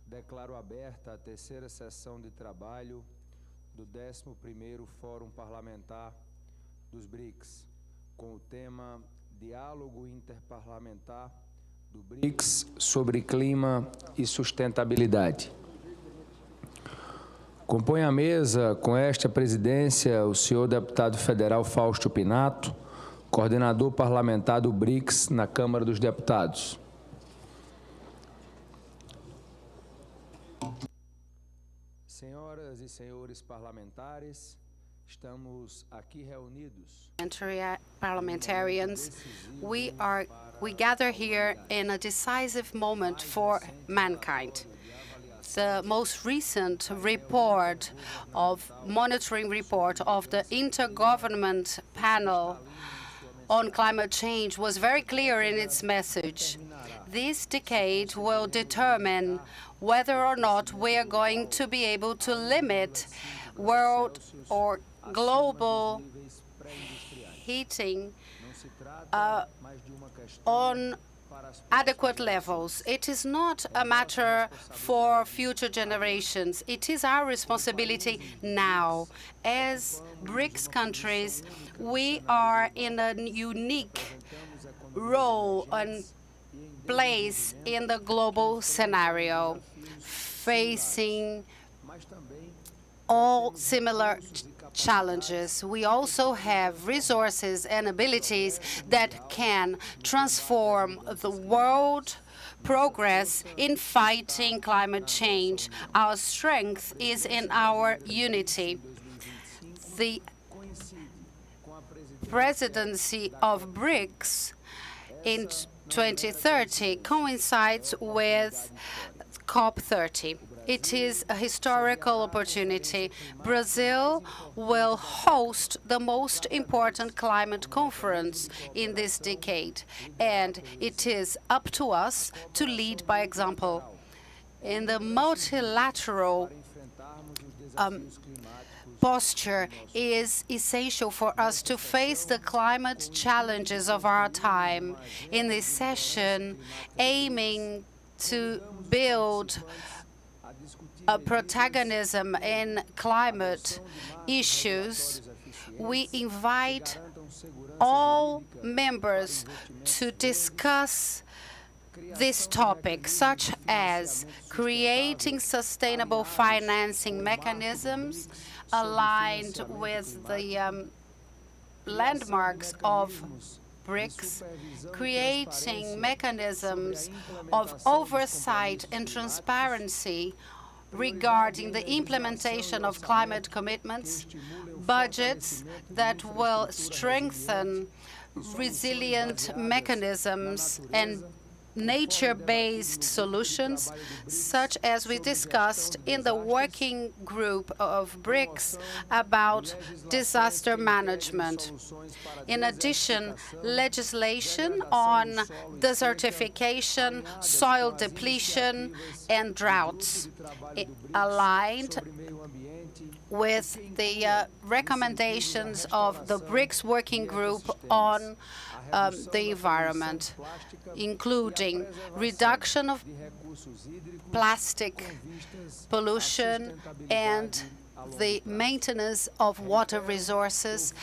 Declaro aberta a terceira sessão de trabalho do 11º Fórum Parlamentar dos BRICS, com o tema Diálogo Interparlamentar do BRICS sobre Clima e Sustentabilidade. Compõe a mesa com esta presidência o senhor deputado federal Fausto Pinato, coordenador parlamentar do BRICS na Câmara dos Deputados. Senhoras e senhores parlamentares, estamos aqui reunidos. Parliamentarians, we gather here in a decisive moment for mankind. The most recent monitoring report of the Intergovernment Panel on Climate Change was very clear in its message. This decade will determine whether or not we are going to be able to limit world or global heating on adequate levels. It is not a matter for future generations. It is our responsibility now. As BRICS countries, we are in a unique role and place in the global scenario, facing all similar challenges. We also have resources and abilities that can transform the world progress in fighting climate change. Our strength is in our unity. The presidency of BRICS in 2030 coincides with COP30. It is a historical opportunity. Brazil will host the most important climate conference in this decade, and it is up to us to lead by example. In the multilateral posture is essential for us to face the climate challenges of our time. In this session, aiming to build a protagonism in climate issues, we invite all members to discuss this topic, such as creating sustainable financing mechanisms aligned with the landmarks of BRICS, creating mechanisms of oversight and transparency regarding the implementation of climate commitments, budgets that will strengthen resilient mechanisms and nature-based solutions, such as we discussed in the working group of BRICS about disaster management. In addition, legislation on desertification, soil depletion, and droughts, aligned with the recommendations of the BRICS working group on the environment, including reduction of plastic pollution and the maintenance of water resources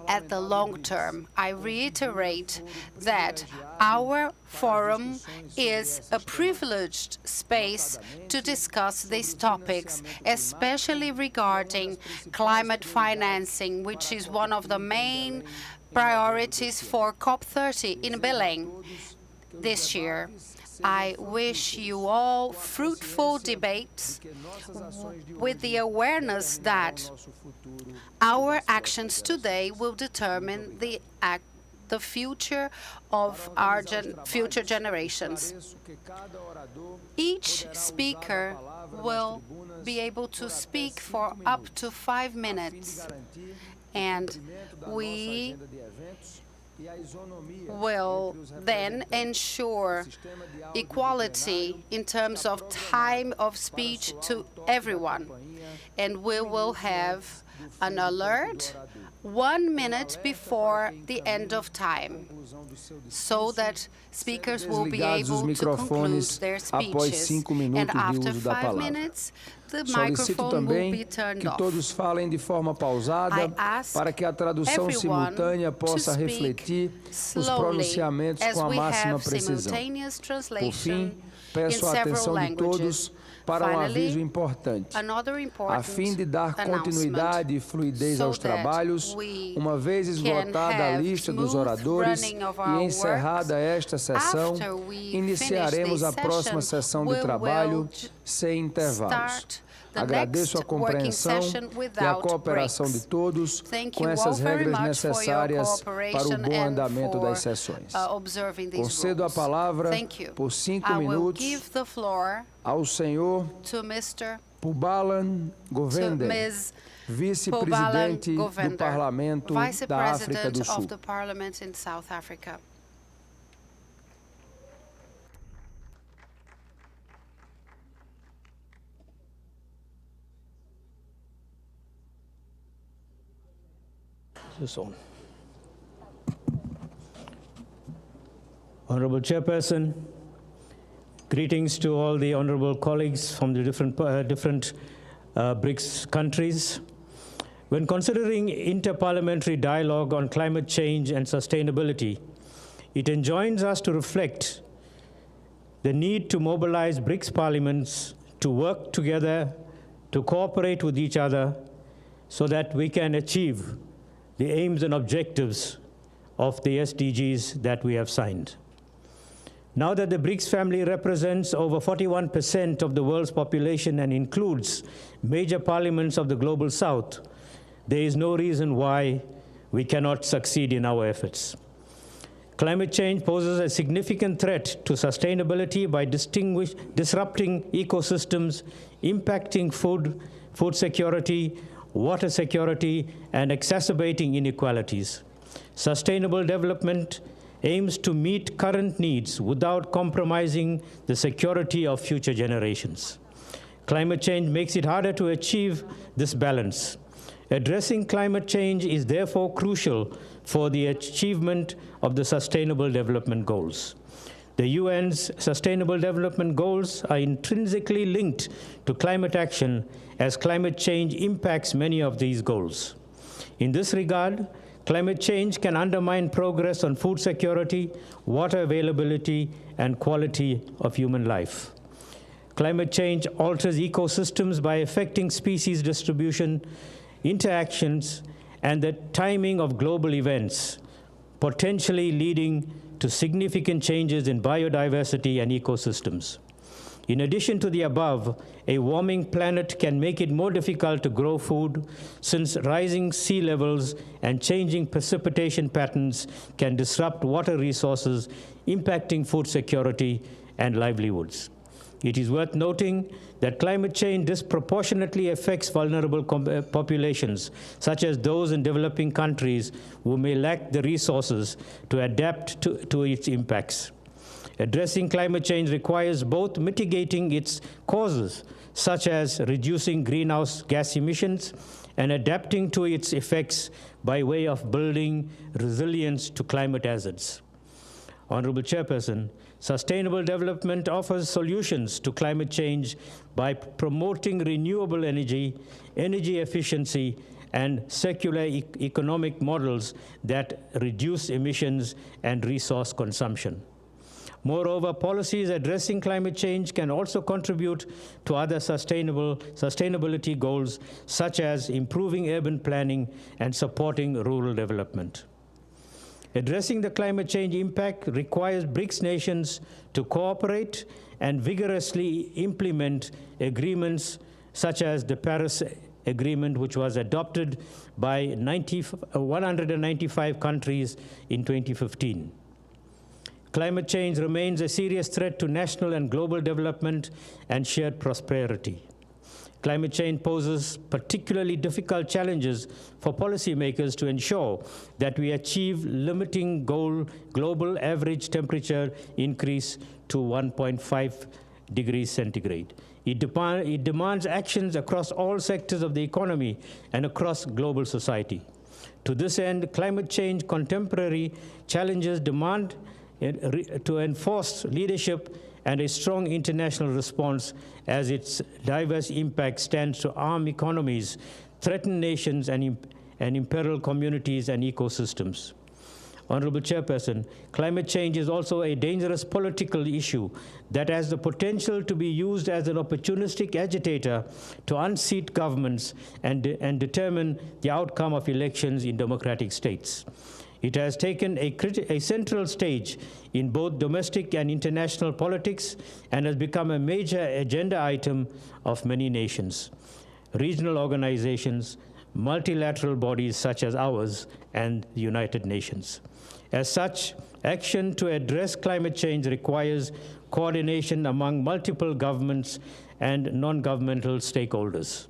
at the long term. I reiterate that our forum is a privileged space to discuss these topics, especially regarding climate financing, which is one of the main priorities for COP30 in Belém this year. I wish you all fruitful debates with the awareness that our actions today will determine the future of our future generations. Each speaker will be able to speak for up to 5 minutes, and we will then ensure equality in terms of time of speech to everyone. And we will have an alert 1 minute before the end of time, so that speakers will be able to conclude their speeches. And after 5 minutes, the microphone will be turned off. Todos falem de forma pausada para que a tradução simultânea possa refletir os pronunciamentos com a máxima precisão. Por fim, peço a atenção de todos para um aviso importante. A fim de dar continuidade e fluidez aos trabalhos, uma vez esgotada a lista dos oradores e encerrada esta sessão, iniciaremos a próxima sessão de trabalho sem intervalos. Agradeço a compreensão e a cooperação de todos com essas regras necessárias para o bom andamento das sessões. Concedo a palavra por 5 minutos ao senhor Pubalan Govende, vice-presidente do Parlamento da África do Sul. Honorable Chairperson, greetings to all the honorable colleagues from the different BRICS countries. When considering interparliamentary dialogue on climate change and sustainability, it enjoins us to reflect the need to mobilize BRICS parliaments to work together, to cooperate with each other, so that we can achieve the aims and objectives of the SDGs that we have signed. Now that the BRICS family represents over 41% of the world's population and includes major parliaments of the global south, there is no reason why we cannot succeed in our efforts. Climate change poses a significant threat to sustainability by disrupting ecosystems, impacting food security, water security, and exacerbating inequalities. Sustainable development aims to meet current needs without compromising the security of future generations. Climate change makes it harder to achieve this balance. Addressing climate change is therefore crucial for the achievement of the Sustainable Development Goals. The UN's Sustainable Development Goals are intrinsically linked to climate action, as climate change impacts many of these goals. In this regard, climate change can undermine progress on food security, water availability, and quality of human life. Climate change alters ecosystems by affecting species distribution, interactions, and the timing of global events, potentially leading to significant changes in biodiversity and ecosystems. In addition to the above, a warming planet can make it more difficult to grow food, since rising sea levels and changing precipitation patterns can disrupt water resources, impacting food security and livelihoods. It is worth noting that climate change disproportionately affects vulnerable populations, such as those in developing countries who may lack the resources to adapt to its impacts. Addressing climate change requires both mitigating its causes, such as reducing greenhouse gas emissions, and adapting to its effects by way of building resilience to climate hazards. Honorable Chairperson, sustainable development offers solutions to climate change by promoting renewable energy, energy efficiency, and circular economic models that reduce emissions and resource consumption. Moreover, policies addressing climate change can also contribute to other sustainability goals, such as improving urban planning and supporting rural development. Addressing the climate change impact requires BRICS nations to cooperate and vigorously implement agreements such as the Paris Agreement, which was adopted by 195 countries in 2015. Climate change remains a serious threat to national and global development and shared prosperity. Climate change poses particularly difficult challenges for policymakers to ensure that we achieve limiting global average temperature increase to 1.5 degrees centigrade. It demands actions across all sectors of the economy and across global society. To this end, climate change contemporary challenges demand to enforce leadership and a strong international response as its diverse impact stands to arm economies, threaten nations, and imperil communities and ecosystems. Honorable Chairperson, climate change is also a dangerous political issue that has the potential to be used as an opportunistic agitator to unseat governments and determine the outcome of elections in democratic states. It has taken a central stage in both domestic and international politics and has become a major agenda item of many nations, regional organizations, multilateral bodies such as ours, and the United Nations. As such, action to address climate change requires coordination among multiple governments and non-governmental stakeholders.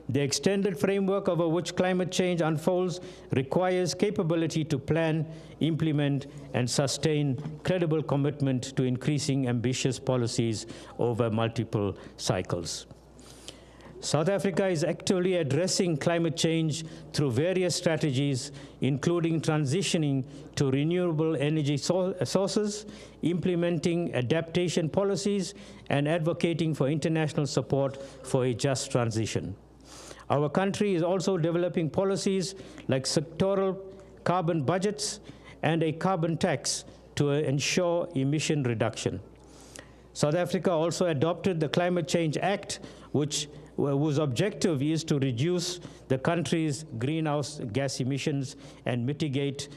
The extended framework over which climate change unfolds requires capability to plan, implement, and sustain credible commitment to increasing ambitious policies over multiple cycles. South Africa is actively addressing climate change through various strategies, including transitioning to renewable energy sources, implementing adaptation policies, and advocating for international support for a just transition. Our country is also developing policies like sectoral carbon budgets and a carbon tax to ensure emission reduction. South Africa also adopted the Climate Change Act, whose objective is to reduce the country's greenhouse gas emissions and mitigate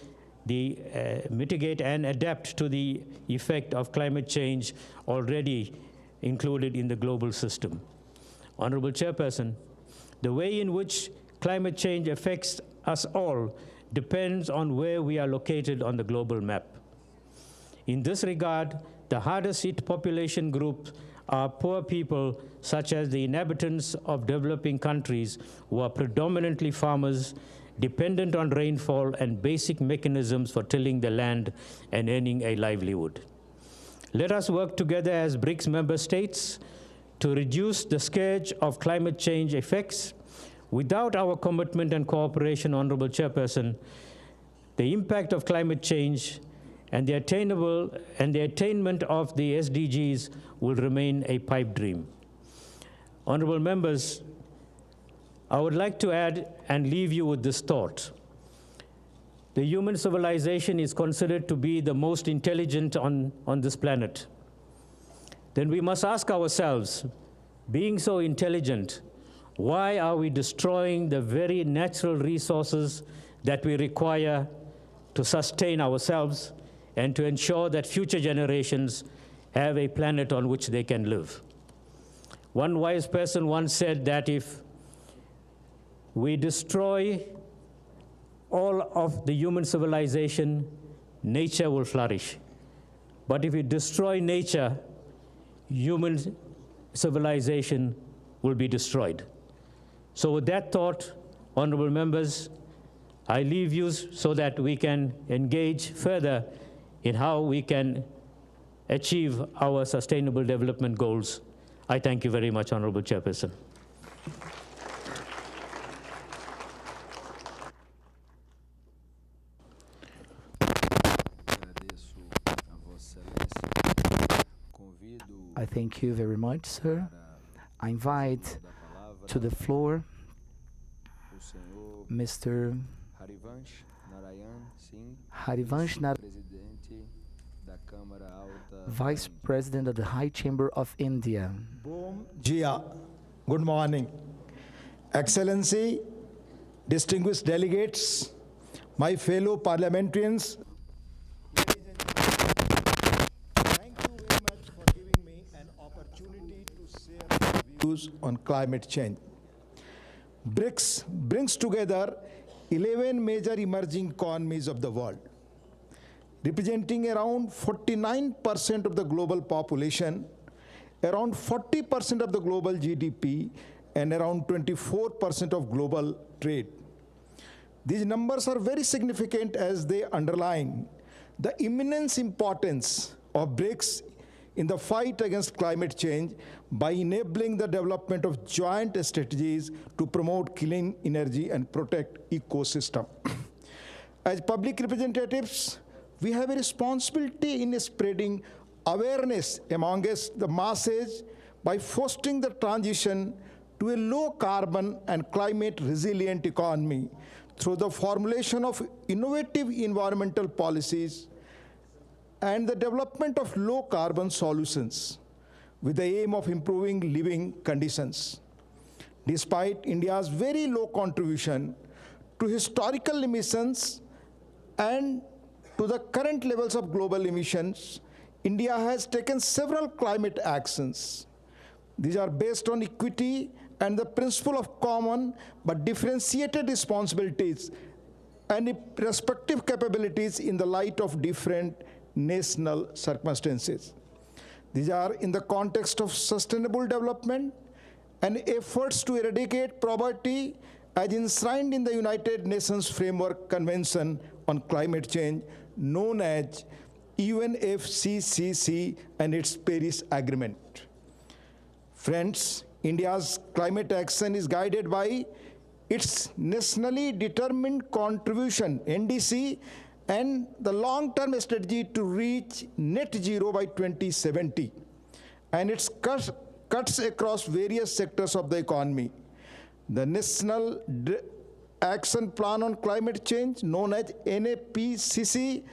and adapt to the effect of climate change already included in the global system. Honorable Chairperson, the way in which climate change affects us all depends on where we are located on the global map. In this regard, the hardest hit population groups are poor people such as the inhabitants of developing countries who are predominantly farmers, dependent on rainfall and basic mechanisms for tilling the land and earning a livelihood. Let us work together as BRICS member states to reduce the scourge of climate change effects. Without our commitment and cooperation, Honorable Chairperson, the impact of climate change and the attainment of the SDGs will remain a pipe dream. Honorable members, I would like to add and leave you with this thought. The human civilization is considered to be the most intelligent on this planet. Then we must ask ourselves, being so intelligent, why are we destroying the very natural resources that we require to sustain ourselves and to ensure that future generations have a planet on which they can live? One wise person once said that if we destroy all of the human civilization, nature will flourish. But if we destroy nature, human civilization will be destroyed. So with that thought, honorable members, I leave you so that we can engage further in how we can achieve our sustainable development goals. I thank you very much, Honorable Chairperson. I thank you very much, sir. I invite to the floor Mr. Harivansh Narayan, Vice President of the High Chamber of India. Boom Jia. Good morning. Excellency, distinguished delegates, my fellow parliamentarians, thank you very much for giving me an opportunity to share my views on climate change. BRICS brings together 11 major emerging economies of the world, representing around 49% of the global population, around 40% of the global GDP, and around 24% of global trade. These numbers are very significant as they underline the immense importance of BRICS in the fight against climate change by enabling the development of joint strategies to promote clean energy and protect ecosystem. As public representatives, we have a responsibility in spreading awareness amongst the masses by fostering the transition to a low-carbon and climate-resilient economy through the formulation of innovative environmental policies and the development of low-carbon solutions with the aim of improving living conditions. Despite India's very low contribution to historical emissions and to the current levels of global emissions, India has taken several climate actions. These are based on equity and the principle of common but differentiated responsibilities and respective capabilities in the light of different national circumstances. These are in the context of sustainable development and efforts to eradicate poverty as enshrined in the United Nations Framework Convention on Climate Change, known as UNFCCC, and its Paris Agreement. Friends, India's climate action is guided by its nationally determined contribution, NDC, and the long-term strategy to reach net zero by 2070, and its cuts across various sectors of the economy. The National Action Plan on Climate Change, known as NAPCC,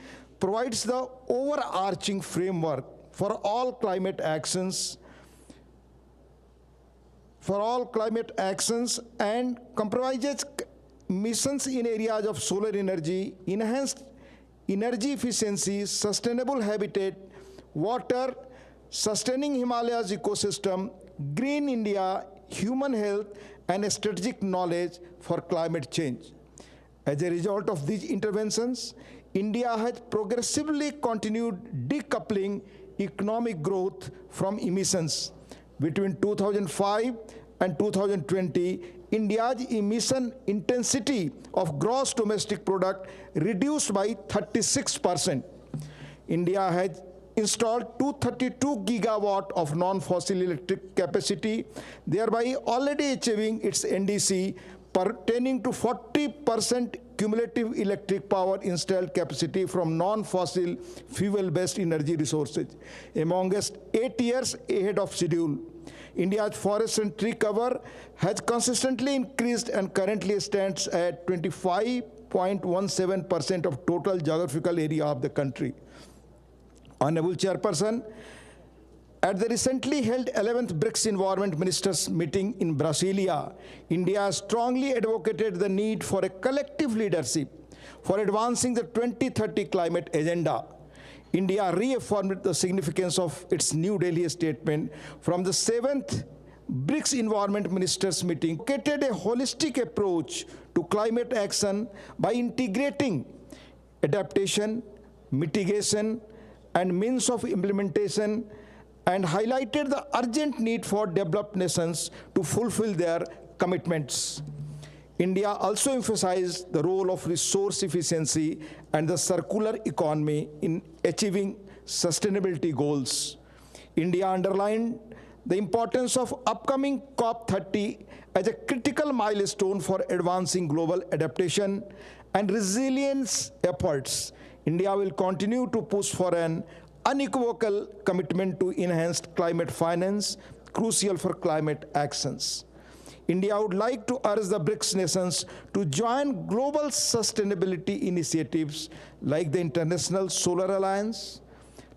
provides the overarching framework for all climate actions and comprises missions in areas of solar energy, enhanced energy efficiency, sustainable habitat, water, sustaining Himalayas ecosystem, green India, human health, and strategic knowledge for climate change. As a result of these interventions, India has progressively continued decoupling economic growth from emissions. Between 2005 and 2020, India's emission intensity of gross domestic product reduced by 36%. India has installed 232 gigawatt of non-fossil electric capacity, thereby already achieving its NDC pertaining to 40% cumulative electric power installed capacity from non-fossil fuel-based energy resources, amongst 8 years ahead of schedule. India's forest and tree cover has consistently increased and currently stands at 25.17% of total geographical area of the country. Honorable Chairperson, at the recently held 11th BRICS Environment Ministers meeting in Brasilia, India strongly advocated the need for a collective leadership for advancing the 2030 climate agenda. India reaffirmed the significance of its New Delhi statement from the 7th BRICS Environment Ministers meeting, advocated a holistic approach to climate action by integrating adaptation, mitigation, and means of implementation, and highlighted the urgent need for developed nations to fulfill their commitments. India also emphasized the role of resource efficiency and the circular economy in achieving sustainability goals. India underlined the importance of upcoming COP30 as a critical milestone for advancing global adaptation and resilience efforts. India will continue to push for an unequivocal commitment to enhanced climate finance, crucial for climate actions. India would like to urge the BRICS nations to join global sustainability initiatives like the International Solar Alliance,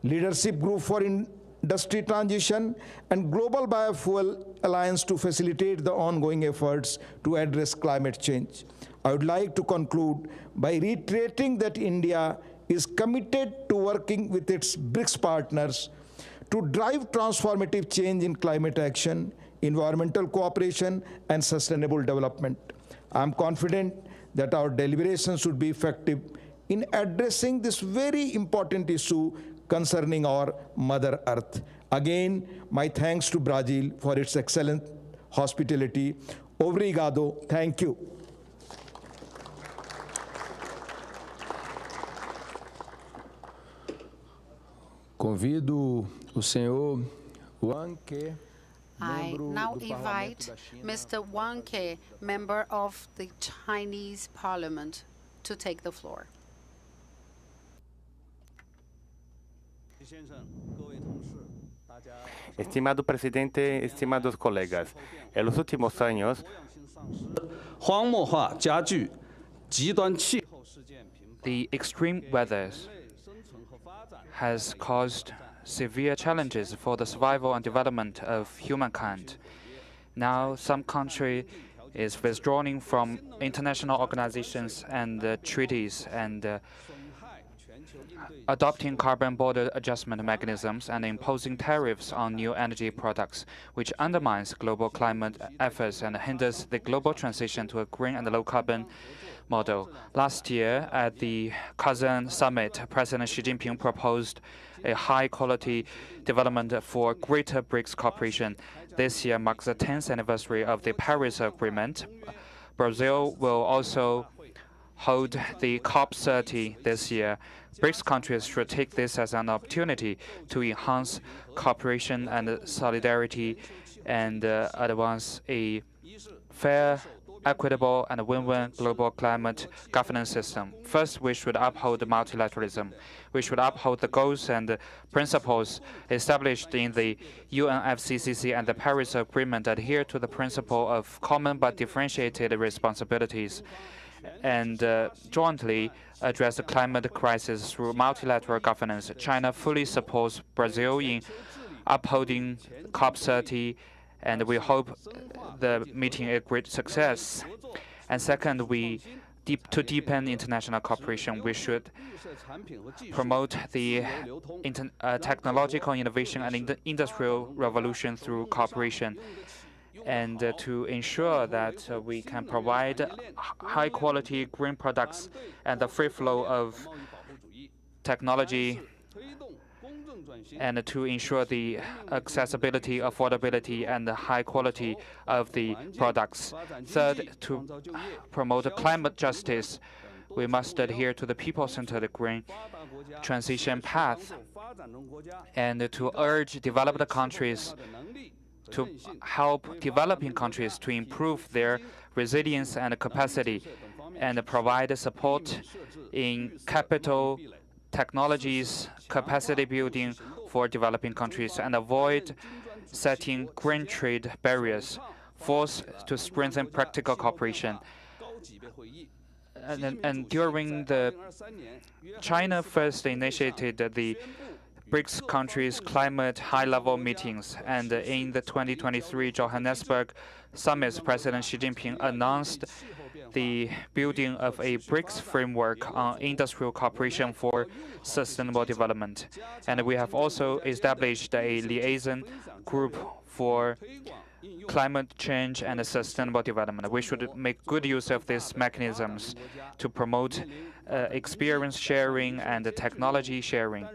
Leadership Group for Industry Transition, and Global Biofuel Alliance to facilitate the ongoing efforts to address climate change. I would like to conclude by reiterating that India is committed to working with its BRICS partners to drive transformative change in climate action, environmental cooperation, and sustainable development. I am confident that our deliberations would be effective in addressing this very important issue concerning our Mother Earth. Again, my thanks to Brazil for its excellent hospitality. Obrigado. Thank you. Convido o senhor Wang Ke, I membro now do Parlamento invite da China, Mr. Wang Ke, member of the Chinese Parliament, to take the floor. Estimado presidente, estimados colegas, en los últimos años, the extreme weather has caused severe challenges for the survival and development of humankind. Now, some country is withdrawing from international organizations and treaties and adopting carbon border adjustment mechanisms and imposing tariffs on new energy products, which undermines global climate efforts and hinders the global transition to a green and low-carbon model. Last year, at the Kazan summit, President Xi Jinping proposed a high-quality development for greater BRICS cooperation. This year marks the 10th anniversary of the Paris Agreement. Brazil will also hold the COP30 this year. BRICS countries should take this as an opportunity to enhance cooperation and solidarity and advance a fair, equitable, and win-win global climate governance system. First, we should uphold multilateralism. We should uphold the goals and principles established in the UNFCCC and the Paris Agreement, adhere to the principle of common but differentiated responsibilities, and jointly address the climate crisis through multilateral governance. China fully supports Brazil in upholding COP30, and we hope the meeting a great success. And second, to deepen international cooperation, we should promote the technological innovation and industrial revolution through cooperation, and to ensure that we can provide high-quality green products and the free flow of technology, and to ensure the accessibility, affordability, and the high quality of the products. Third, to promote climate justice, we must adhere to the people-centered green transition path, and to urge developed countries to help developing countries to improve their resilience and capacity, and provide support in capital, technologies, capacity building for developing countries, and avoid setting green trade barriers. Fourth, to strengthen practical cooperation. And during the China first initiated the BRICS countries' climate high-level meetings, and in the 2023 Johannesburg summit, President Xi Jinping announced the building of a BRICS framework on industrial cooperation for sustainable development. And we have also established a liaison group for climate change and sustainable development. We should make good use of these mechanisms to promote experience sharing and technology sharing.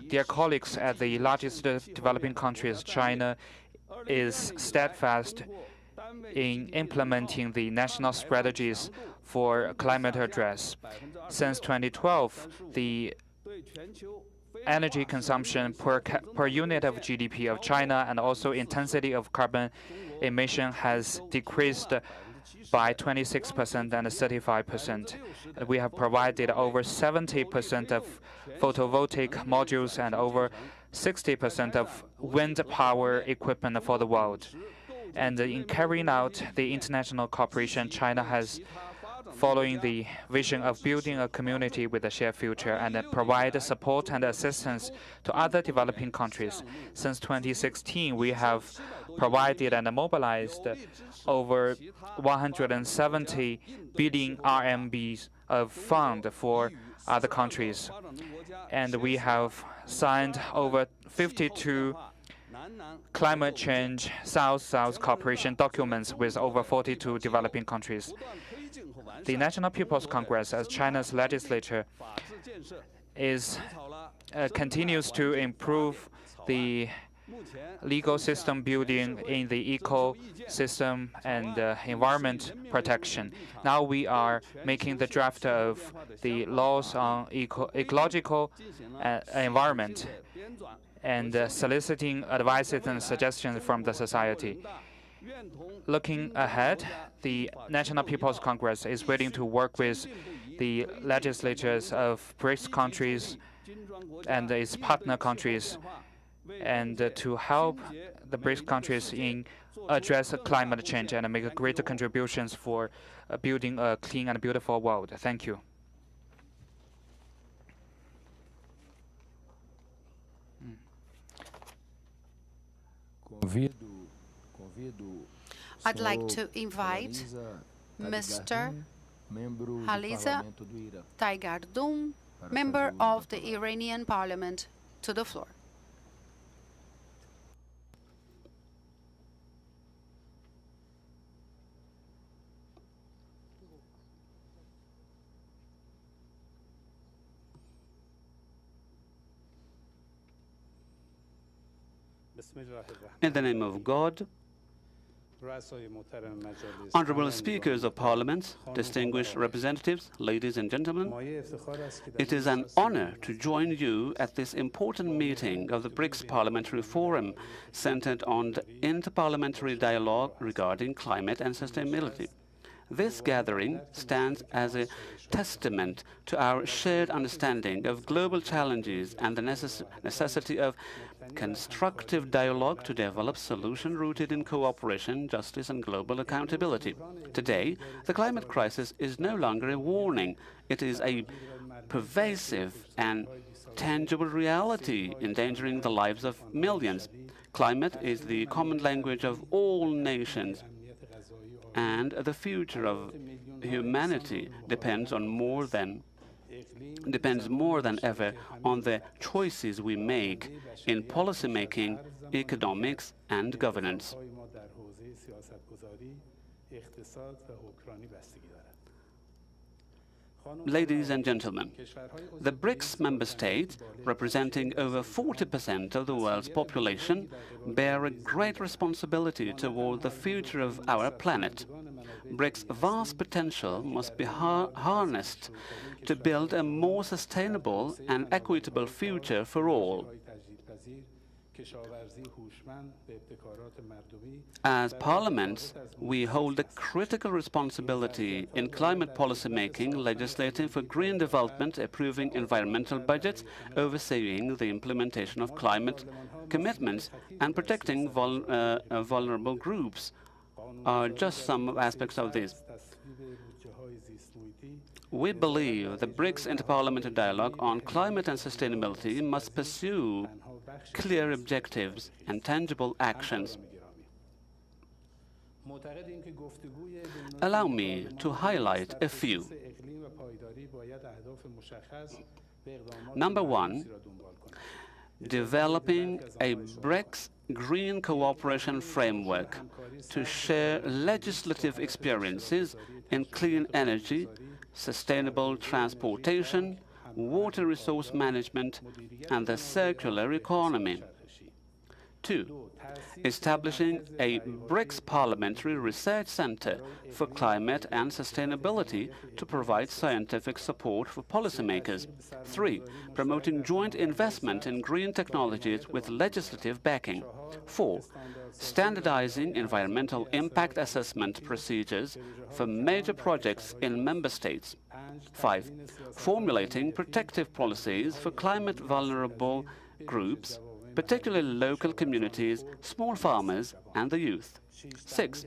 Dear colleagues, at the largest developing countries, China is steadfast in implementing the national strategies for climate address. Since 2012, the energy consumption per unit of GDP of China and also intensity of carbon emission has decreased by 26% and 35%. We have provided over 70% of photovoltaic modules and over 60% of wind power equipment for the world. And in carrying out the international cooperation, China has following the vision of building a community with a shared future and provide support and assistance to other developing countries. Since 2016, we have provided and mobilized over 170 billion RMB of fund for other countries. And we have signed over 52 climate change South-South cooperation documents with over 42 developing countries. The National People's Congress, as China's legislature, continues to improve the legal system building in the ecosystem and environment protection. Now we are making the draft of the laws on ecological environment and soliciting advices and suggestions from the society. Looking ahead, the National People's Congress is willing to work with the legislatures of BRICS countries and its partner countries and to help the BRICS countries in address climate change and make greater contributions for building a clean and beautiful world. Thank you. I'd like to invite Mr. Haliza Taigardun, member of the Iranian Parliament, to the floor. In the name of God, honorable speakers of parliament, distinguished representatives, ladies and gentlemen, it is an honor to join you at this important meeting of the BRICS Parliamentary Forum centered on the Interparliamentary Dialogue regarding climate and sustainability. This gathering stands as a testament to our shared understanding of global challenges and the necessity of constructive dialogue to develop solutions rooted in cooperation, justice, and global accountability. Today, the climate crisis is no longer a warning. It is a pervasive and tangible reality endangering the lives of millions. Climate is the common language of all nations, and the future of humanity depends more than ever on the choices we make in policy making, economics, and governance. Ladies and gentlemen, the BRICS member states, representing over 40% of the world's population, bear a great responsibility toward the future of our planet. BRICS' vast potential must be harnessed to build a more sustainable and equitable future for all. As parliaments, we hold a critical responsibility in climate policy making, legislating for green development, approving environmental budgets, overseeing the implementation of climate commitments, and protecting vulnerable groups are just some aspects of this. We believe the BRICS Interparliamentary Dialogue on climate and sustainability must pursue clear objectives and tangible actions. Allow me to highlight a few. Number one, developing a BRICS green cooperation framework to share legislative experiences in clean energy, sustainable transportation, water resource management, and the circular economy. 2. Establishing a BRICS Parliamentary Research Center for climate and sustainability to provide scientific support for policymakers. 3. Promoting joint investment in green technologies with legislative backing. 4. Standardizing environmental impact assessment procedures for major projects in member states. 5. Formulating protective policies for climate vulnerable groups, particularly local communities, small farmers, and the youth. 6.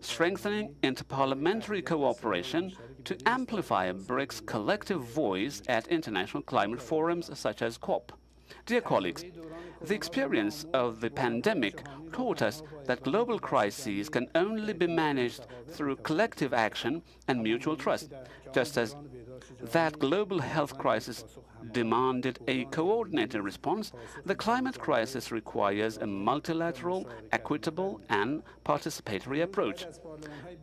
Strengthening interparliamentary cooperation to amplify BRICS' collective voice at international climate forums such as COP. Dear colleagues, the experience of the pandemic taught us that global crises can only be managed through collective action and mutual trust, just as that global health crisis demanded a coordinated response. The climate crisis requires a multilateral, equitable, and participatory approach.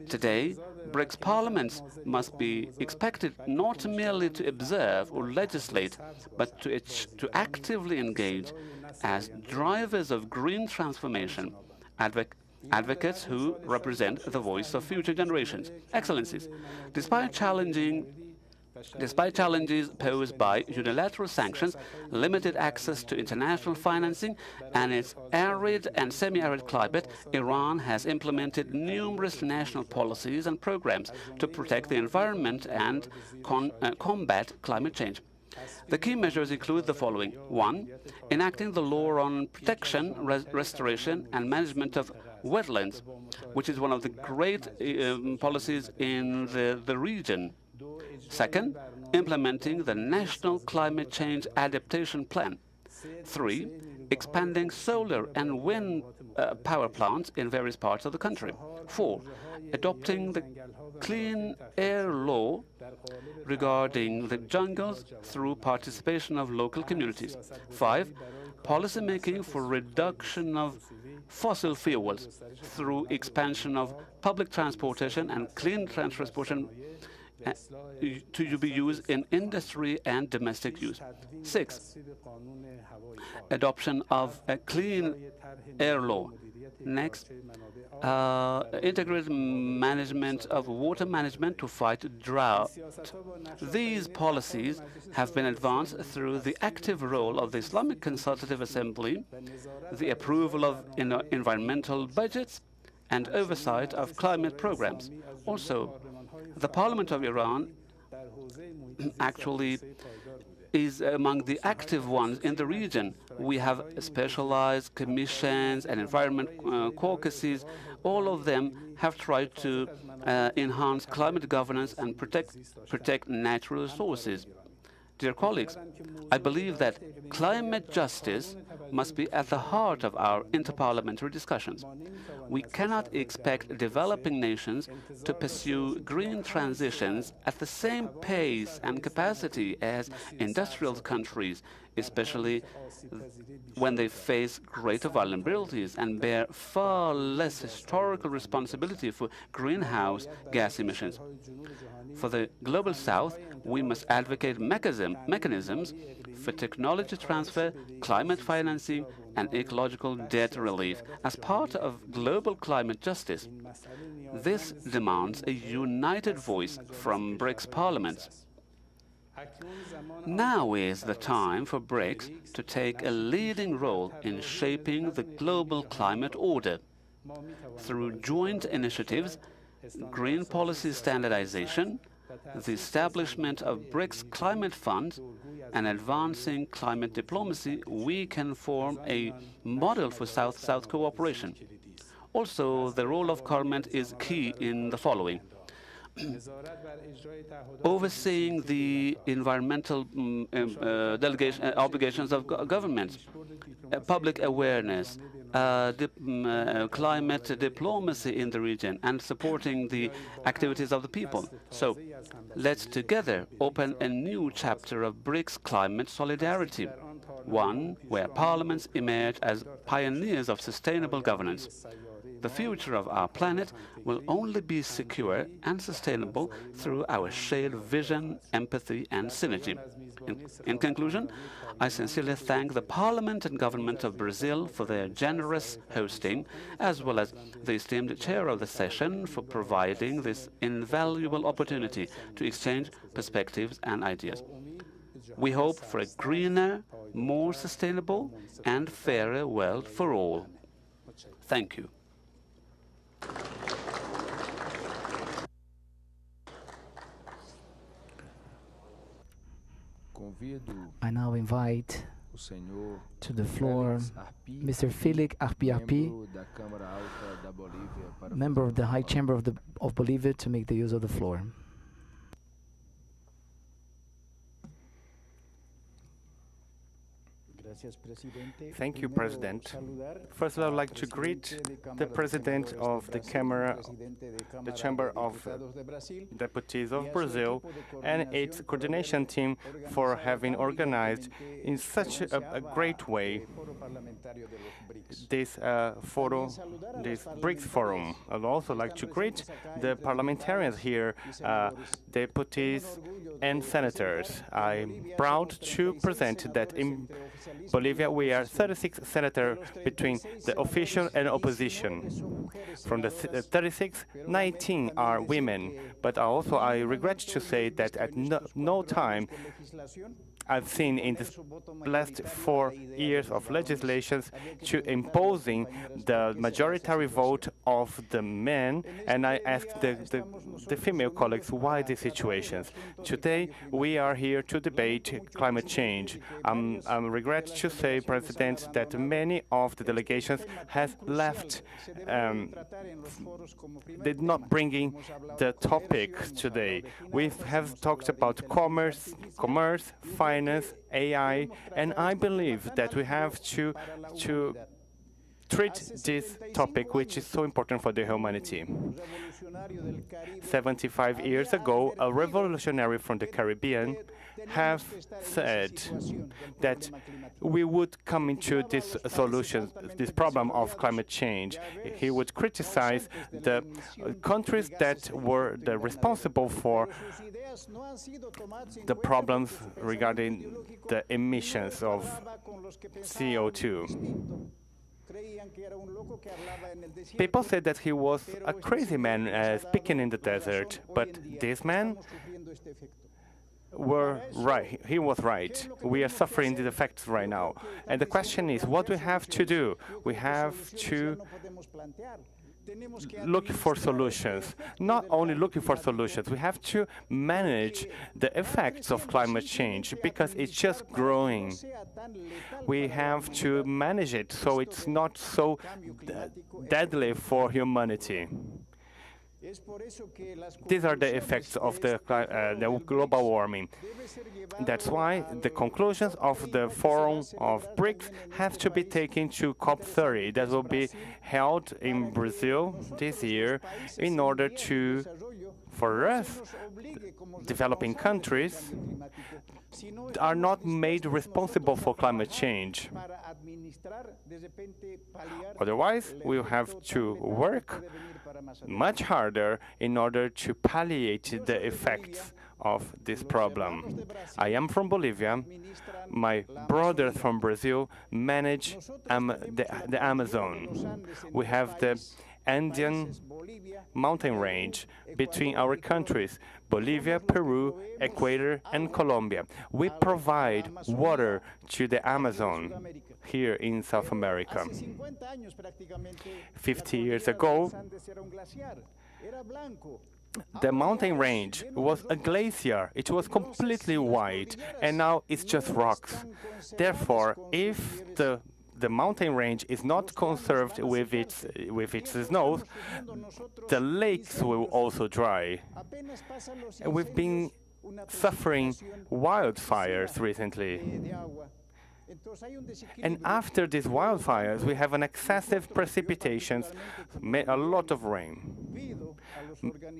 Today, BRICS parliaments must be expected not merely to observe or legislate, but to actively engage as drivers of green transformation, advocates who represent the voice of future generations. Excellencies, despite challenges posed by unilateral sanctions, limited access to international financing, and its arid and semi-arid climate, Iran has implemented numerous national policies and programs to protect the environment and combat climate change. The key measures include the following. 1. Enacting the law on protection, restoration, and management of wetlands, which is one of the great policies in the region. Second, implementing the National Climate Change Adaptation Plan. 3. Expanding solar and wind power plants in various parts of the country. 4. Adopting the Clean Air Law regarding the jungles through participation of local communities. 5. Policymaking for reduction of fossil fuels through expansion of public transportation and clean transportation to be used in industry and domestic use. 6. Adoption of a clean air law. Next, integrated management of water management to fight drought. These policies have been advanced through the active role of the Islamic Consultative Assembly, the approval of environmental budgets, and oversight of climate programs. Also, the Parliament of Iran actually is among the active ones in the region. We have specialized commissions and environment caucuses. All of them have tried to enhance climate governance and protect natural resources. Dear colleagues, I believe that climate justice must be at the heart of our interparliamentary discussions. We cannot expect developing nations to pursue green transitions at the same pace and capacity as industrial countries, especially when they face greater vulnerabilities and bear far less historical responsibility for greenhouse gas emissions. For the Global South, we must advocate mechanisms for technology transfer, climate financing, and ecological debt relief as part of global climate justice. This demands a united voice from BRICS parliaments. Now is the time for BRICS to take a leading role in shaping the global climate order. Through joint initiatives, green policy standardization, the establishment of BRICS climate funds, and advancing climate diplomacy, we can form a model for South-South cooperation. Also, the role of Parliament is key in the following. Overseeing the environmental obligations of governments, public awareness, climate diplomacy in the region, and supporting the activities of the people. So, let's together open a new chapter of BRICS climate solidarity, one where parliaments emerge as pioneers of sustainable governance. The future of our planet will only be secure and sustainable through our shared vision, empathy, and synergy. In conclusion, I sincerely thank the Parliament and Government of Brazil for their generous hosting, as well as the esteemed chair of the session for providing this invaluable opportunity to exchange perspectives and ideas. We hope for a greener, more sustainable, and fairer world for all. Thank you. I now invite to the floor Mr. Felix Arpi, member of the High Chamber of Bolivia, to make the use of the floor. Thank you, President. First, I would like to greet the President of the Chamber of Deputies of Brazil and its coordination team for having organized in such a great way this this BRICS Forum. I would also like to greet the parliamentarians here, deputies and senators. I'm proud to present that Bolivia, we are 36 senators between the official and opposition. From the 36, 19 are women. But also, I regret to say that at no time I've seen in the last 4 years of legislations to imposing the majority vote of the men, and I asked the female colleagues why these situations. Today, we are here to debate climate change. I regret to say, President, that many of the delegations has left, did not bringing the topic today. We have talked about commerce, finance, AI, and I believe that we have to treat this topic, which is so important for the humanity. 75 years ago, a revolutionary from the Caribbean have said that we would come into this solution, this problem of climate change. He would criticize the countries that were responsible for the problems regarding the emissions of CO2. People said that he was a crazy man speaking in the desert, but this man were right. He was right. We are suffering the effects right now. And the question is, what we have to do? We have to look for solutions. Not only looking for solutions, we have to manage the effects of climate change because it's just growing. We have to manage it so it's not so deadly for humanity. These are the effects of the global warming. That's why the conclusions of the Forum of BRICS have to be taken to COP30 that will be held in Brazil this year in order to, for us, developing countries, are not made responsible for climate change. Otherwise, we'll have to work much harder in order to palliate the effects of this problem. I am from Bolivia. My brother from Brazil manage the Amazon. We have the Andean mountain range between our countries, Bolivia, Peru, Ecuador, and Colombia. We provide water to the Amazon here in South America. 50 years ago, the mountain range was a glacier. It was completely white, and now it's just rocks. Therefore, if the mountain range is not conserved with its snow, the lakes will also dry. And we've been suffering wildfires recently. And after these wildfires, we have an excessive precipitation, a lot of rain.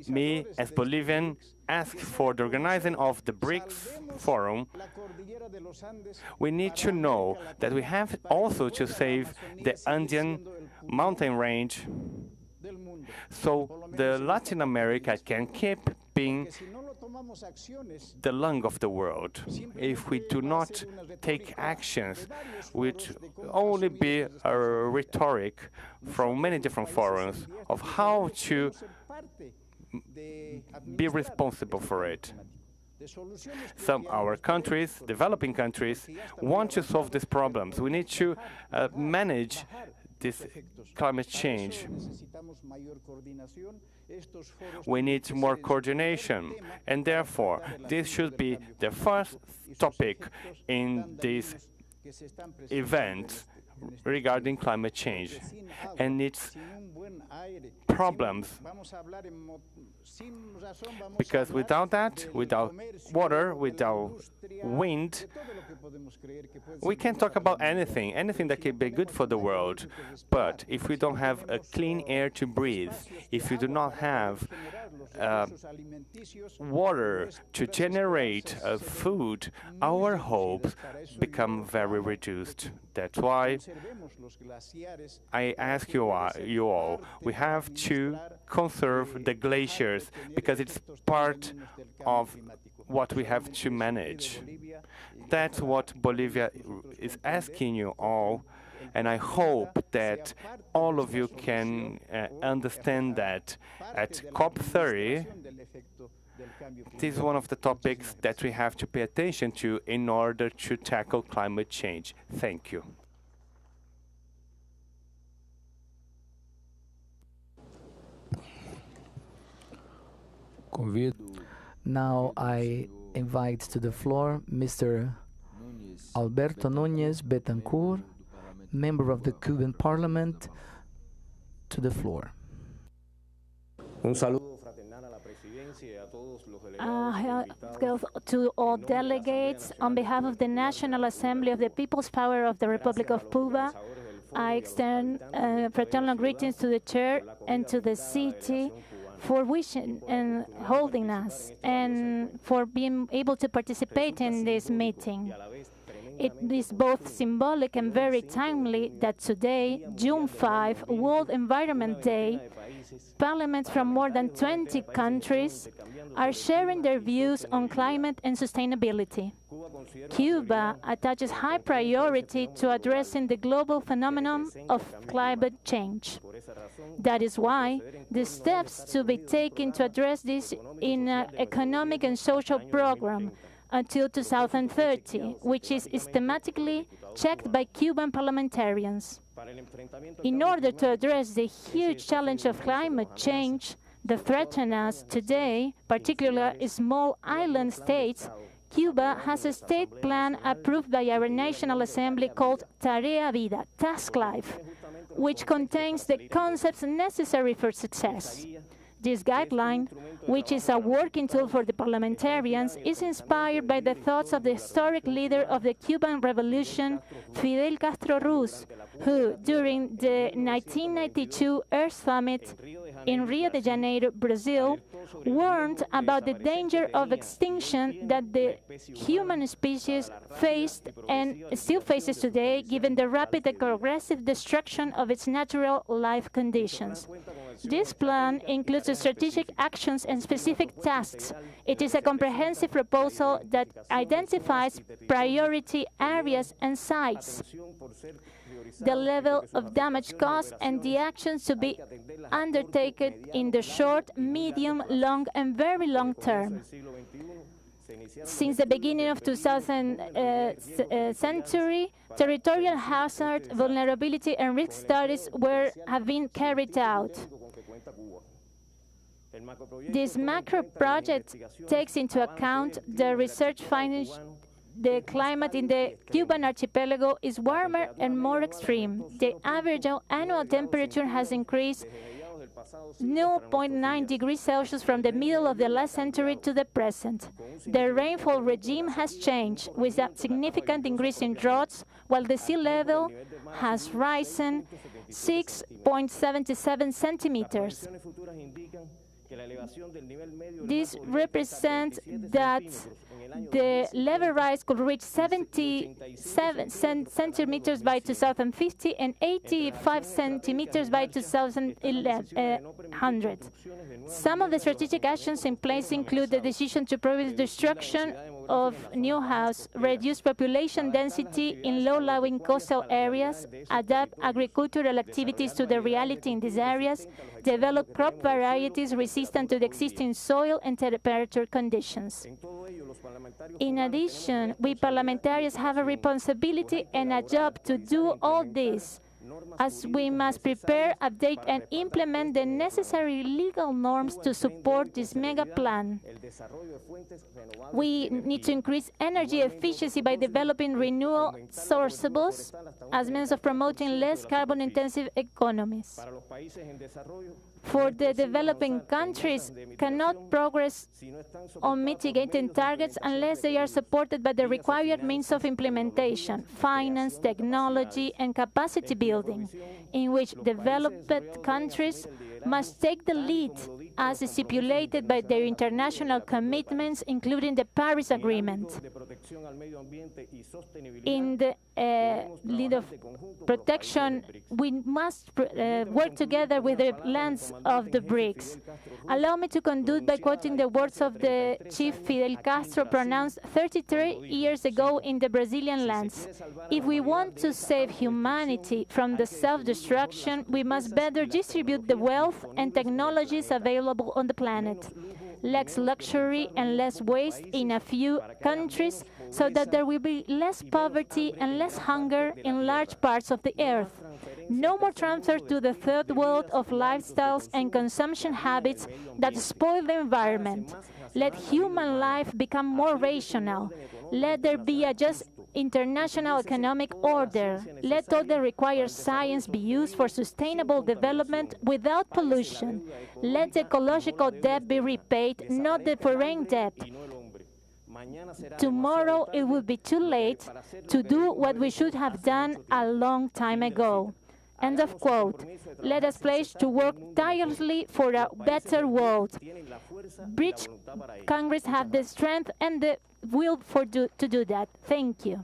Me, as Bolivian, ask for the organizing of the BRICS Forum. We need to know that we have also to save the Andean mountain range so the Latin America can keep being the lung of the world. If we do not take actions, which only be a rhetoric from many different forums of how to be responsible for it. Some of our countries, developing countries, want to solve these problems. We need to manage this climate change. We need more coordination, and therefore, this should be the first topic in this event regarding climate change and its problems. Because without that, without water, without wind, we can't talk about anything that can be good for the world. But if we don't have a clean air to breathe, if we do not have water to generate food, our hopes become very reduced. That's why I ask you all, we have to conserve the glaciers because it's part of what we have to manage. That's what Bolivia is asking you all, and I hope that all of you can understand that at COP30, this is one of the topics that we have to pay attention to in order to tackle climate change. Thank you. Now I invite to the floor Mr. Alberto Núñez Betancourt, member of the Cuban Parliament, to the floor. To all delegates, on behalf of the National Assembly of the People's Power of the Republic of Cuba, I extend fraternal greetings to the chair and to the city for wishing and holding us and for being able to participate in this meeting. It is both symbolic and very timely that today, June 5, World Environment Day, parliaments from more than 20 countries are sharing their views on climate and sustainability. Cuba attaches high priority to addressing the global phenomenon of climate change. That is why the steps to be taken to address this in an economic and social program until 2030, which is systematically checked by Cuban parliamentarians. In order to address the huge challenge of climate change that threatens us today, particularly small island states, Cuba has a state plan approved by our National Assembly called Tarea Vida, Task Life, which contains the concepts necessary for success. This guideline, which is a working tool for the parliamentarians, is inspired by the thoughts of the historic leader of the Cuban Revolution, Fidel Castro Ruz, who, during the 1992 Earth Summit in Rio de Janeiro, Brazil, warned about the danger of extinction that the human species faced and still faces today, given the rapid and progressive destruction of its natural life conditions. This plan includes strategic actions and specific tasks. It is a comprehensive proposal that identifies priority areas and sites, the level of damage caused, and the actions to be undertaken in the short, medium, long, and very long term. Since the beginning of the 20th century, territorial hazard, vulnerability, and risk studies have been carried out. This macro project takes into account the research findings. The climate in the Cuban archipelago is warmer and more extreme. The average annual temperature has increased 0.9 degrees Celsius from the middle of the last century to the present. The rainfall regime has changed, with a significant increase in droughts, while the sea level has risen 6.77 centimeters. This represents that the level rise could reach 77 centimeters by 2050 and 85 centimeters by 2100. Some of the strategic actions in place include the decision to prohibit the destruction of new houses, reduce population density in low-lying coastal areas, adapt agricultural activities to the reality in these areas, develop crop varieties resistant to the existing soil and temperature conditions. In addition, we parliamentarians have a responsibility and a job to do all this, as we must prepare, update, and implement the necessary legal norms to support this mega plan. We need to increase energy efficiency by developing renewable sources as means of promoting less carbon-intensive economies. For the developing countries, cannot progress on mitigating targets unless they are supported by the required means of implementation, finance, technology, and capacity building, in which developed countries must take the lead as stipulated by their international commitments, including the Paris Agreement. In the lead of protection, we must work together with the lands of the BRICS. Allow me to conclude by quoting the words of the chief Fidel Castro pronounced 33 years ago in the Brazilian lands. If we want to save humanity from the self-destruction, we must better distribute the wealth and technologies available on the planet. Less luxury and less waste in a few countries, so that there will be less poverty and less hunger in large parts of the earth. No more transfer to the third world of lifestyles and consumption habits that spoil the environment. Let human life become more rational. Let there be a just international economic order. Let all the required science be used for sustainable development without pollution. Let the ecological debt be repaid, not the foreign debt. Tomorrow it will be too late to do what we should have done a long time ago. End of quote. Let us pledge to work tirelessly for a better world. BRICS Congress have the strength and the will to do that. Thank you.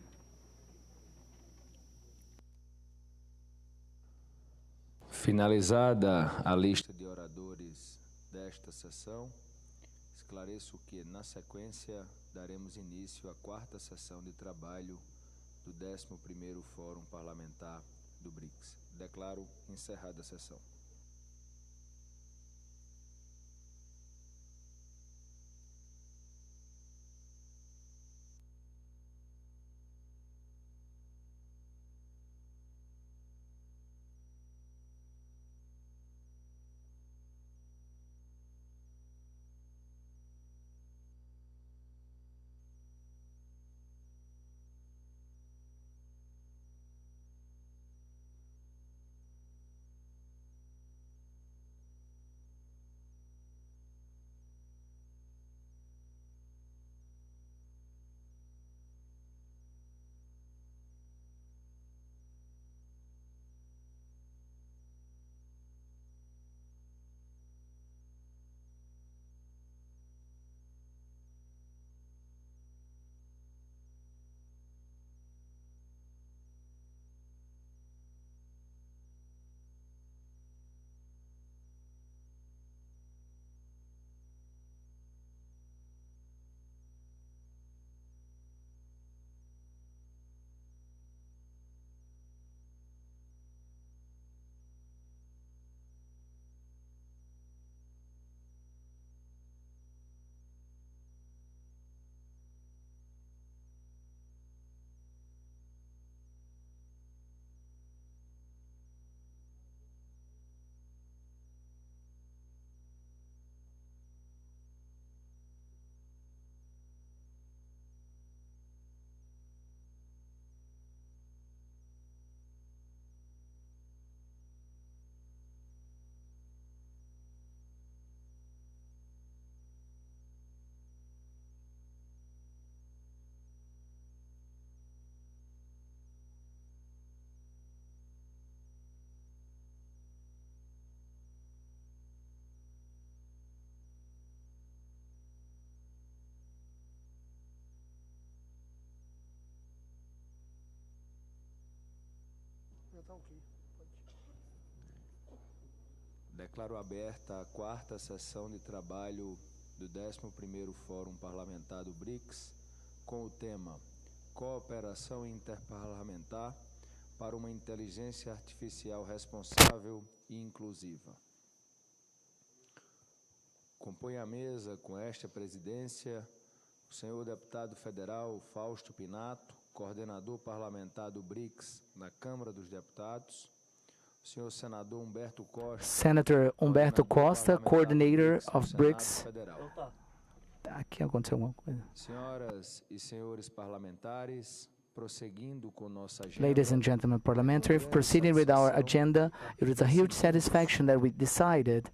Finalizada a lista de oradores desta sessão, esclareço que, na sequência, daremos início à quarta sessão de trabalho do 11º Fórum Parlamentar do BRICS. Declaro encerrada a sessão. Declaro aberta a quarta sessão de trabalho do 11º Fórum Parlamentar do BRICS, com o tema Cooperação Interparlamentar para uma Inteligência Artificial Responsável e Inclusiva. Compõe a mesa com esta presidência o senhor deputado federal Fausto Pinato, coordenador parlamentar do BRICS na Câmara dos Deputados, o senhor senador Humberto Costa, Senator Humberto Costa, coordinator of BRICS. Aqui aconteceu alguma coisa. Senhoras e senhores parlamentares, prosseguindo com nossa agenda. Ladies and gentlemen parliamentary, proceeding with our agenda, it is a huge satisfaction that we decided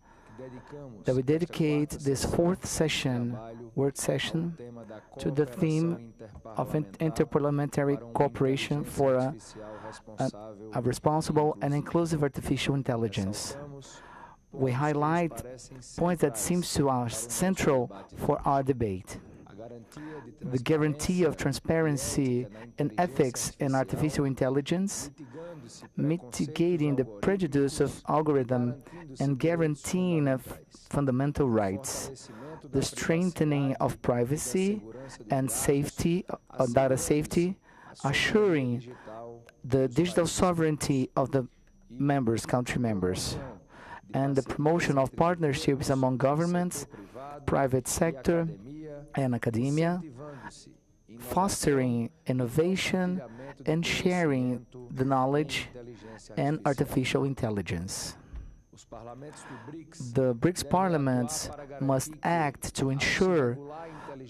that we dedicate this fourth session, work session, to the theme of interparliamentary cooperation for a responsible and inclusive artificial intelligence. We highlight points that seem to us central for our debate. the guarantee of transparency and ethics in artificial intelligence, mitigating the prejudice of algorithm, and guaranteeing of fundamental rights, the strengthening of privacy and safety, data safety, assuring the digital sovereignty of the country members, and the promotion of partnerships among governments, private sector, and academia, fostering innovation and sharing the knowledge and artificial intelligence. The BRICS parliaments must act to ensure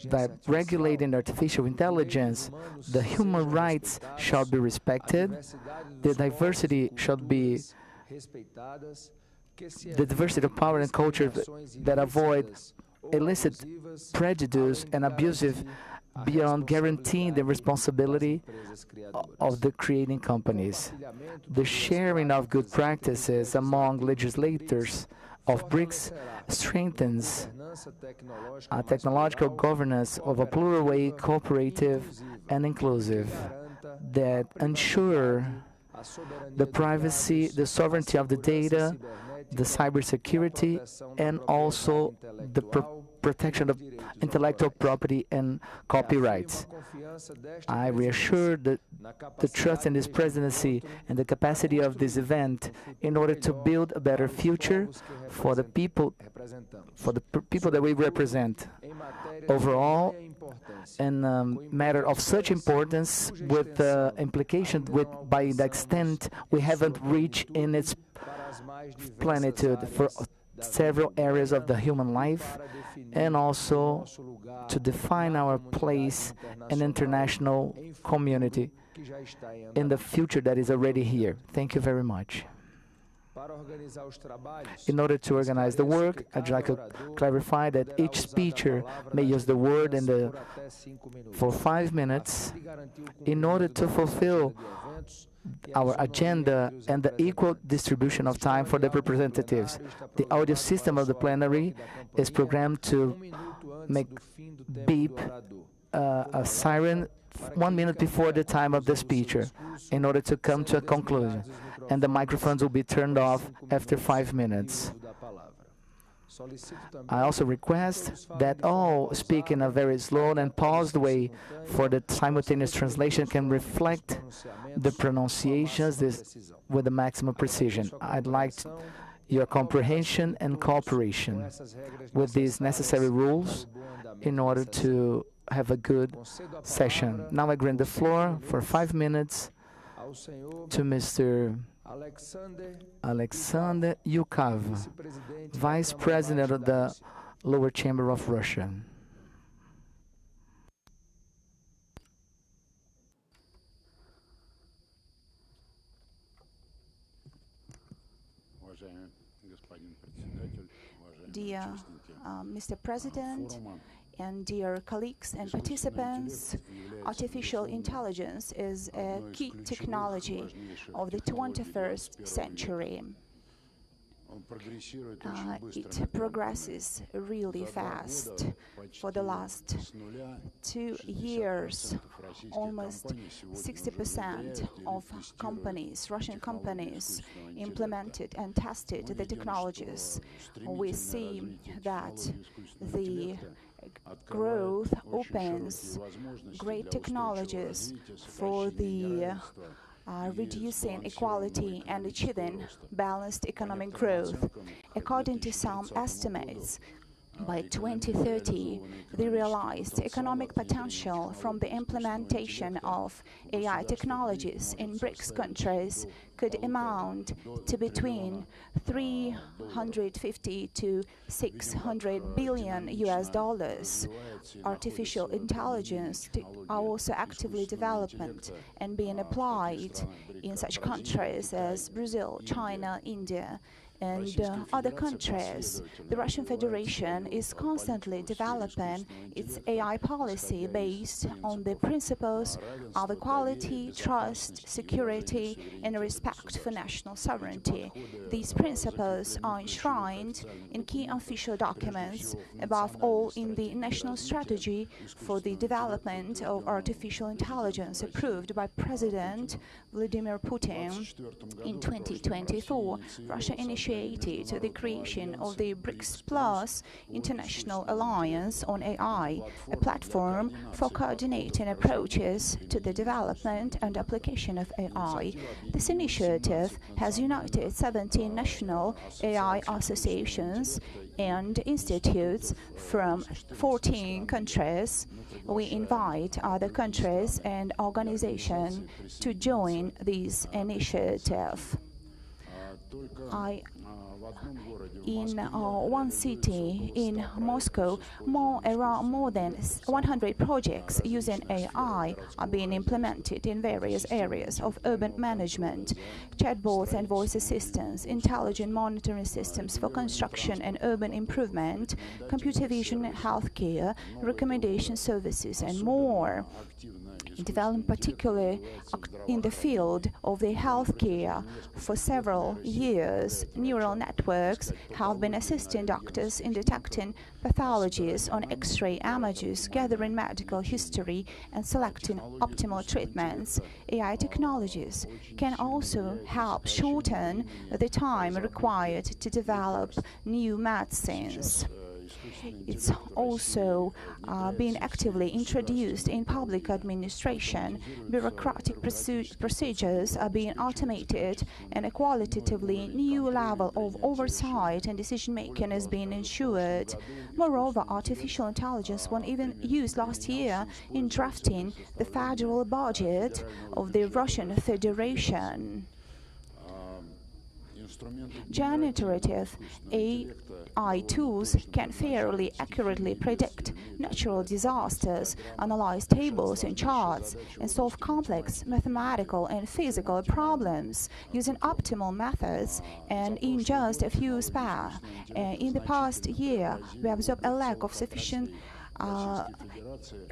that regulating artificial intelligence, the human rights shall be respected, the diversity of power and culture that avoid illicit prejudice and abusive beyond guaranteeing the responsibility of the creating companies. The sharing of good practices among legislators of BRICS strengthens a technological governance of a plural way, cooperative and inclusive, that ensure the privacy, the sovereignty of the data, the cybersecurity, and also the protection of intellectual property and copyrights. I reassure the trust in this presidency and the capacity of this event in order to build a better future for the people that we represent. Overall, in a matter of such importance, with the implication, by the extent we haven't reached in its plenitude for several areas of the human life, and also to define our place in the international community in the future that is already here. Thank you very much. In order to organize the work, I'd like to clarify that each speaker may use the word for 5 minutes in order to fulfill our agenda and the equal distribution of time for the representatives. The audio system of the plenary is programmed to make beep a siren 1 minute before the time of the speaker in order to come to a conclusion, and the microphones will be turned off after 5 minutes. I also request that all speak in a very slow and paused way, for the simultaneous translation can reflect the pronunciations with the maximum precision. I'd like your comprehension and cooperation with these necessary rules in order to have a good session. Now I grant the floor for 5 minutes to Mr. Alexander Yukov, Vice President of the Lower Chamber of Russia. Dear Mr. President, and dear colleagues and participants, artificial intelligence is a key technology of the 21st century. It progresses really fast. For the last 2 years, almost 60% of companies, Russian companies, implemented and tested the technologies. We see that the growth opens great technologies for the reducing inequality and achieving balanced economic growth. According to some estimates, by 2030, the realized economic potential from the implementation of AI technologies in BRICS countries could amount to between 350 to 600 billion US dollars. Artificial intelligence are also actively developed and being applied in such countries as Brazil, China, India, and other countries. The Russian Federation is constantly developing its AI policy based on the principles of equality, trust, security, and respect for national sovereignty. These principles are enshrined in key official documents, above all in the National Strategy for the Development of Artificial Intelligence approved by President Vladimir Putin. In 2024, Russia initiated the creation of the BRICS Plus International Alliance on AI, a platform for coordinating approaches to the development and application of AI. This initiative has united 17 national AI associations and institutes from 14 countries. We invite other countries and organizations to join this initiative. In one city in Moscow, more than 100 projects using AI are being implemented in various areas of urban management, chatbots and voice assistants, intelligent monitoring systems for construction and urban improvement, computer vision, healthcare, recommendation services, and more. Developed particularly in the field of the healthcare for several years, neural networks have been assisting doctors in detecting pathologies on X-ray images, gathering medical history, and selecting optimal treatments. AI technologies can also help shorten the time required to develop new medicines. It's also been actively introduced in public administration. Bureaucratic procedures are being automated, and a qualitatively new level of oversight and decision-making is being ensured. Moreover, artificial intelligence was even used last year in drafting the federal budget of the Russian Federation. Generative AI tools can fairly accurately predict natural disasters, analyze tables and charts, and solve complex mathematical and physical problems using optimal methods and in just a few spans. In the past year, we observed a lack of sufficient.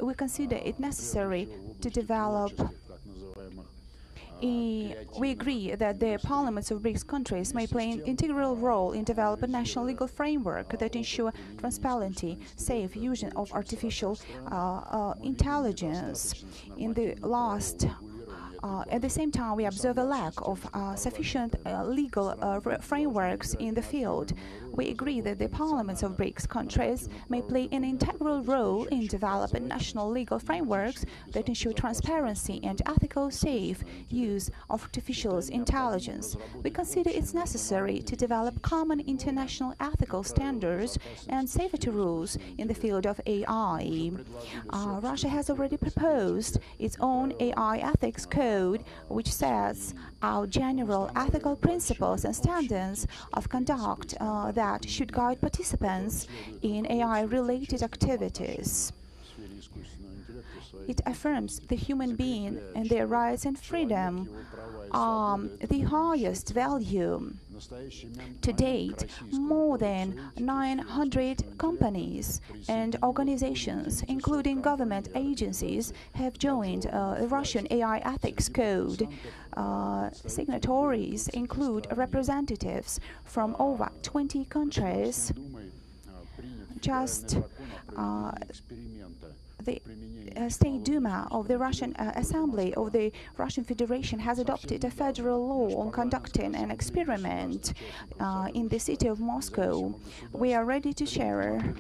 We consider it necessary to develop. We agree that the parliaments of BRICS countries may play an integral role in developing a national legal framework that ensure transparency, safe use of artificial intelligence. At the same time, we observe a lack of sufficient legal frameworks in the field. We agree that the parliaments of BRICS countries may play an integral role in developing national legal frameworks that ensure transparency and ethical, safe use of artificial intelligence. We consider it's necessary to develop common international ethical standards and safety rules in the field of AI. Russia has already proposed its own AI ethics code, which sets out general ethical principles and standards of conduct that should guide participants in AI-related activities. It affirms the human being and their rights and freedom the highest value. To date, more than 900 companies and organizations, including government agencies, have joined the Russian AI ethics code. Signatories include representatives from over 20 countries. Just the State Duma of the Russian Assembly of the Russian Federation has adopted a federal law on conducting an experiment in the city of Moscow. We are ready to share.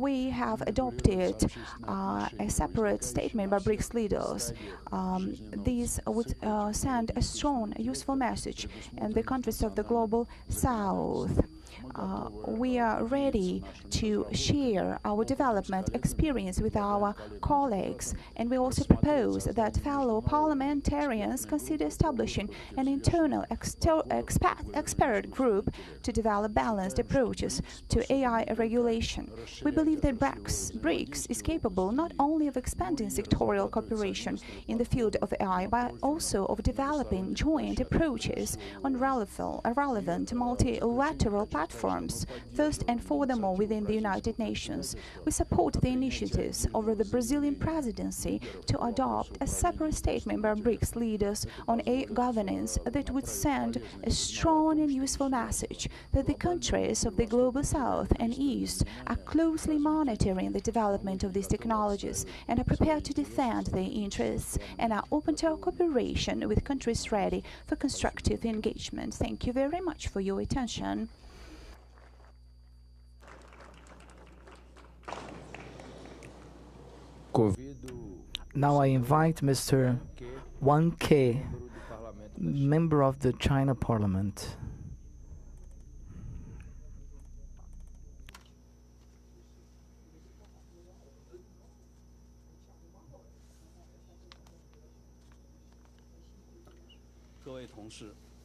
We have adopted a separate statement by BRICS leaders. These would send a strong, useful message in the countries of the Global South. we are ready to share our development experience with our colleagues, and we also propose that fellow parliamentarians consider establishing an internal expert group to develop balanced approaches to AI regulation. We believe that BRICS is capable not only of expanding sectorial cooperation in the field of AI, but also of developing joint approaches on relevant multilateral platforms, first and furthermore within the United Nations. We support the initiatives of the Brazilian presidency to adopt a separate statement by BRICS leaders on AI governance that would send a strong and useful message that the countries of the Global South and East are closely monitoring the development of these technologies and are prepared to defend their interests and are open to cooperation with countries ready for constructive engagement. Thank you very much for your attention. Now I invite Mr. Wang Ke, member of the China Parliament.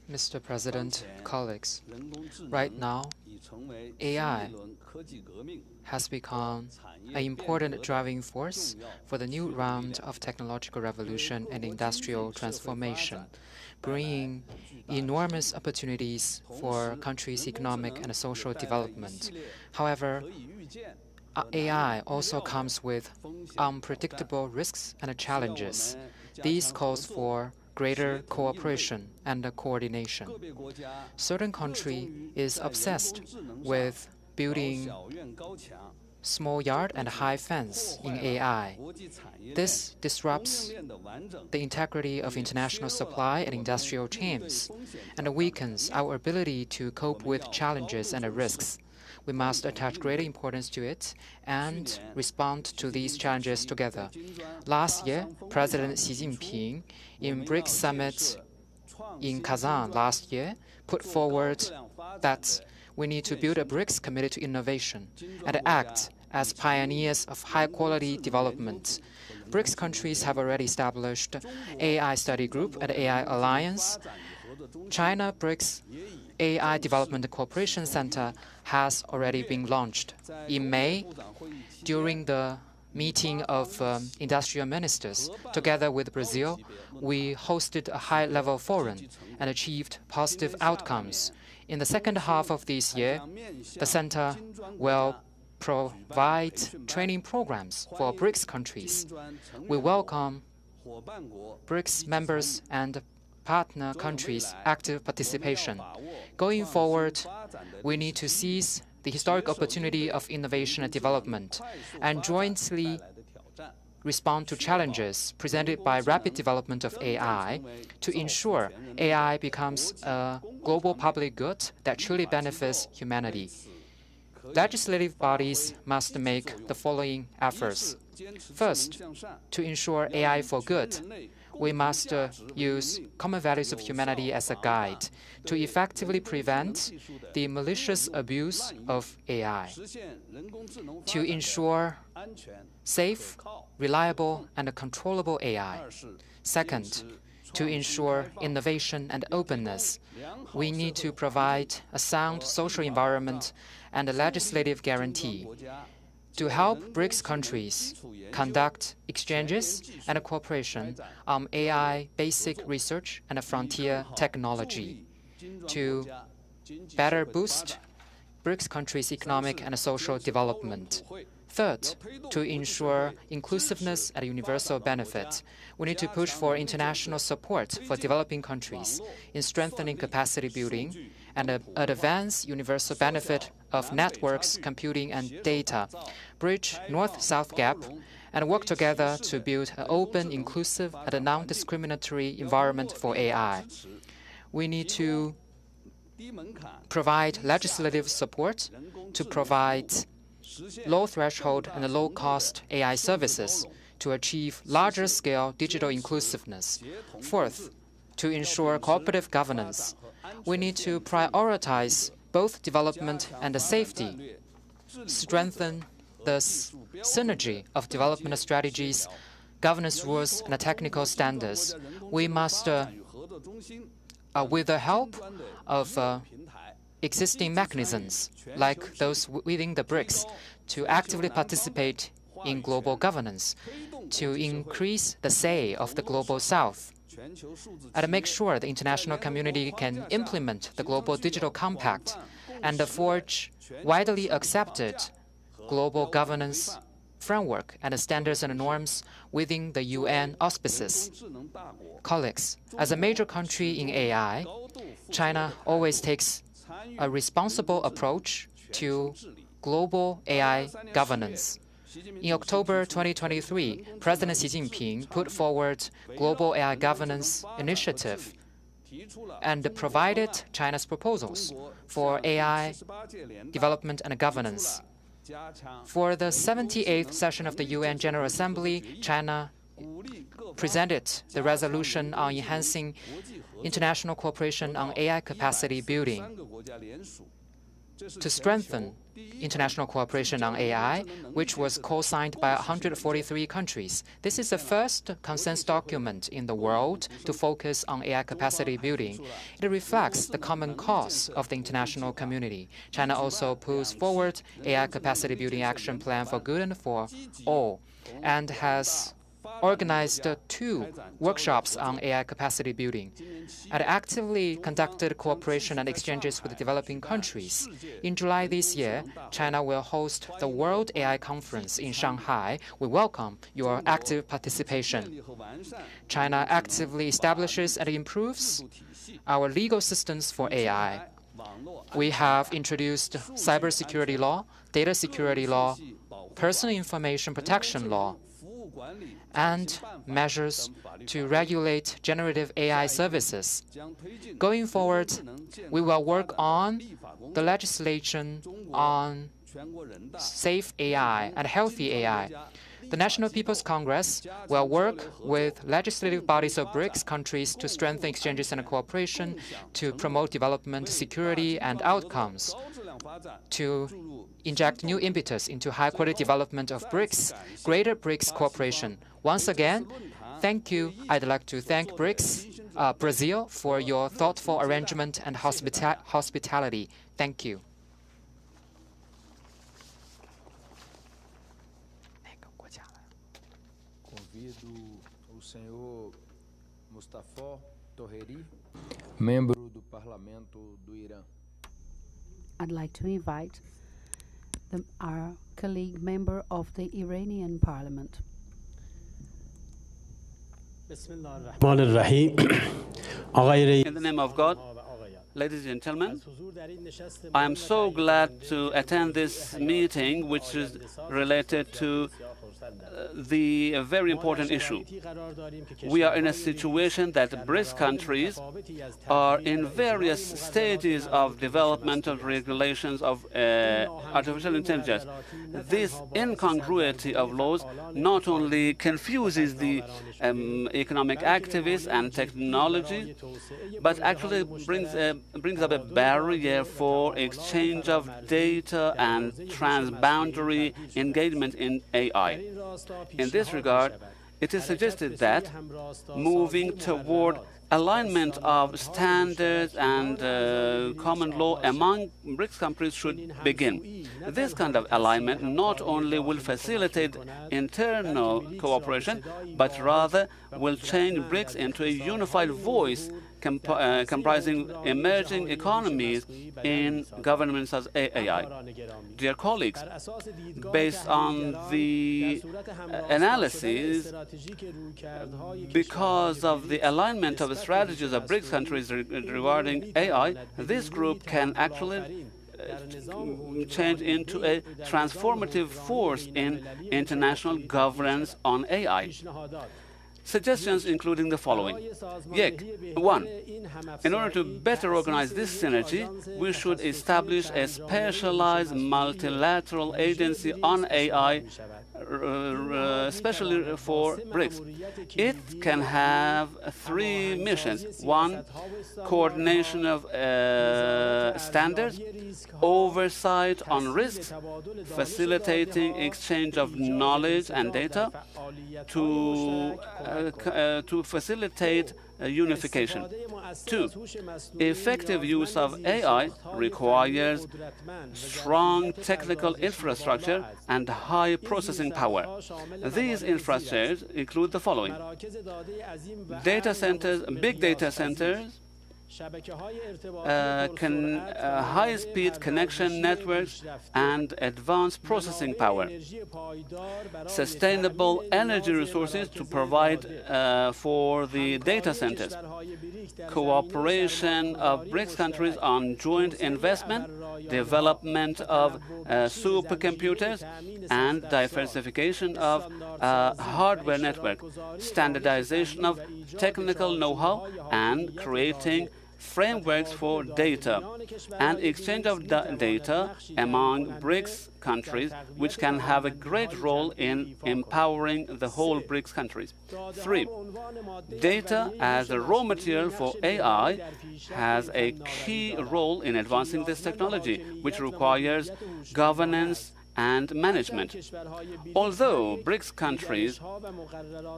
Mr. President, colleagues, right now, AI has become an important driving force for the new round of technological revolution and industrial transformation, bringing enormous opportunities for countries' economic and social development. However, AI also comes with unpredictable risks and challenges. These calls for greater cooperation and coordination. Certain country is obsessed with building small yard and high fence in AI. This disrupts the integrity of international supply and industrial chains and weakens our ability to cope with challenges and risks. We must attach greater importance to it and respond to these challenges together. Last year, President Xi Jinping in BRICS Summit in Kazan last year put forward that we need to build a BRICS committed to innovation and act as pioneers of high-quality development. BRICS countries have already established AI Study Group and AI Alliance. China BRICS AI Development Cooperation Center has already been launched. In May, during the meeting of industrial ministers, together with Brazil, we hosted a high-level forum and achieved positive outcomes. In the second half of this year, the center will provide training programs for BRICS countries. We welcome BRICS members and partner countries' active participation. Going forward, we need to seize the historic opportunity of innovation and development and jointly respond to challenges presented by rapid development of AI to ensure AI becomes a global public good that truly benefits humanity. Legislative bodies must make the following efforts. First, to ensure AI for good, we must use common values of humanity as a guide to effectively prevent the malicious abuse of AI, to ensure safe, reliable, and controllable AI. Second, to ensure innovation and openness, we need to provide a sound social environment and a legislative guarantee to help BRICS countries conduct exchanges and cooperation on AI basic research and frontier technology to better boost BRICS countries' economic and social development. Third, to ensure inclusiveness and universal benefit, we need to push for international support for developing countries in strengthening capacity building and advance universal benefit of networks, computing, and data, bridge North-South gap, and work together to build an open, inclusive, and a non-discriminatory environment for AI. We need to provide legislative support to provide low threshold and low cost AI services to achieve larger scale digital inclusiveness. Fourth, to ensure cooperative governance, we need to prioritize both development and safety, strengthen the synergy of development strategies, governance rules, and technical standards. We must, with the help of existing mechanisms, like those within the BRICS, to actively participate in global governance, to increase the say of the Global South, and make sure the international community can implement the Global Digital Compact and forge widely accepted global governance framework and standards and norms within the UN auspices. Colleagues, as a major country in AI, China always takes a responsible approach to global AI governance. In October 2023, President Xi Jinping put forward Global AI Governance Initiative and provided China's proposals for AI development and governance. For the 78th session of the UN General Assembly, China presented the resolution on enhancing international cooperation on AI capacity building. To strengthen international cooperation on AI, which was co-signed by 143 countries. This is the first consensus document in the world to focus on AI capacity building. It reflects the common cause of the international community. China also puts forward AI capacity building action plan for good and for all, and has organized 2 workshops on AI capacity building, and actively conducted cooperation and exchanges with developing countries. In July this year, China will host the World AI Conference in Shanghai. We welcome your active participation. China actively establishes and improves our legal systems for AI. We have introduced cybersecurity law, data security law, personal information protection law, and measures to regulate generative AI services. Going forward, we will work on the legislation on safe AI and healthy AI. The National People's Congress will work with legislative bodies of BRICS countries to strengthen exchanges and cooperation, to promote development, security, and outcomes, to inject new impetus into high-quality development of BRICS, greater BRICS cooperation. Once again, thank you. I'd like to thank BRICS, Brazil, for your thoughtful arrangement and hospitality. Thank you. I'd like to invite our colleague member of the Iranian Parliament. In the name of God, ladies and gentlemen, I am so glad to attend this meeting, which is related to the very important issue. We are in a situation that BRICS countries are in various stages of developmental regulations of artificial intelligence. This incongruity of laws not only confuses the economic activists and technology, but actually brings up a barrier for exchange of data and transboundary engagement in AI. In this regard, it is suggested that moving toward alignment of standards and common law among BRICS countries should begin. This kind of alignment not only will facilitate internal cooperation, but rather will change BRICS into a unified voice comprising emerging economies in governments as AI. Dear colleagues, based on the analysis, because of the alignment of the strategies of BRICS countries regarding AI, this group can actually change into a transformative force in international governance on AI. Suggestions including the following. 1. In order to better organize this synergy, we should establish a specialized multilateral agency on AI especially for BRICS. It can have three missions. One, coordination of standards, oversight on risks, facilitating exchange of knowledge and data to facilitate unification. Two, effective use of AI requires strong technical infrastructure and high processing power. These infrastructures include the following: data centers, big data centers, high-speed connection networks, and advanced processing power. Sustainable energy resources to provide for the data centers. Cooperation of BRICS countries on joint investment, development of supercomputers, and diversification of hardware network, standardization of technical know-how, and creating frameworks for data and exchange of data among BRICS countries, which can have a great role in empowering the whole BRICS countries. Three, data as a raw material for AI has a key role in advancing this technology, which requires governance and management. Although BRICS countries,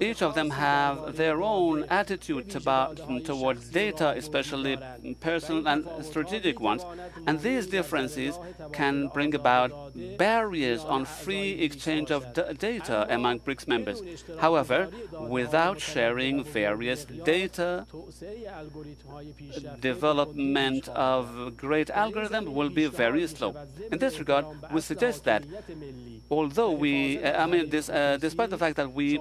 each of them have their own attitude towards data, especially personal and strategic ones, and these differences can bring about barriers on free exchange of data among BRICS members. However, without sharing various data, development of great algorithms will be very slow. In this regard, we suggest that although despite the fact that we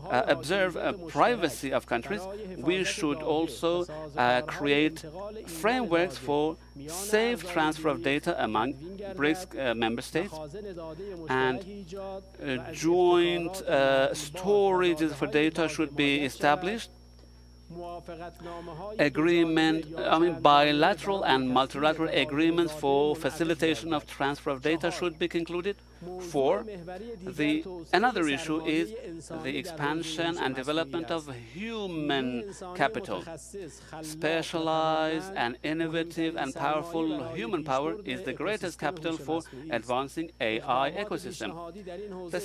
observe privacy of countries, we should also create frameworks for safe transfer of data among BRICS member states, and joint storages for data should be established. Bilateral and multilateral agreements for facilitation of transfer of data should be concluded. Four, another issue is the expansion and development of human capital. Specialized and innovative and powerful human power is the greatest capital for advancing AI ecosystem. The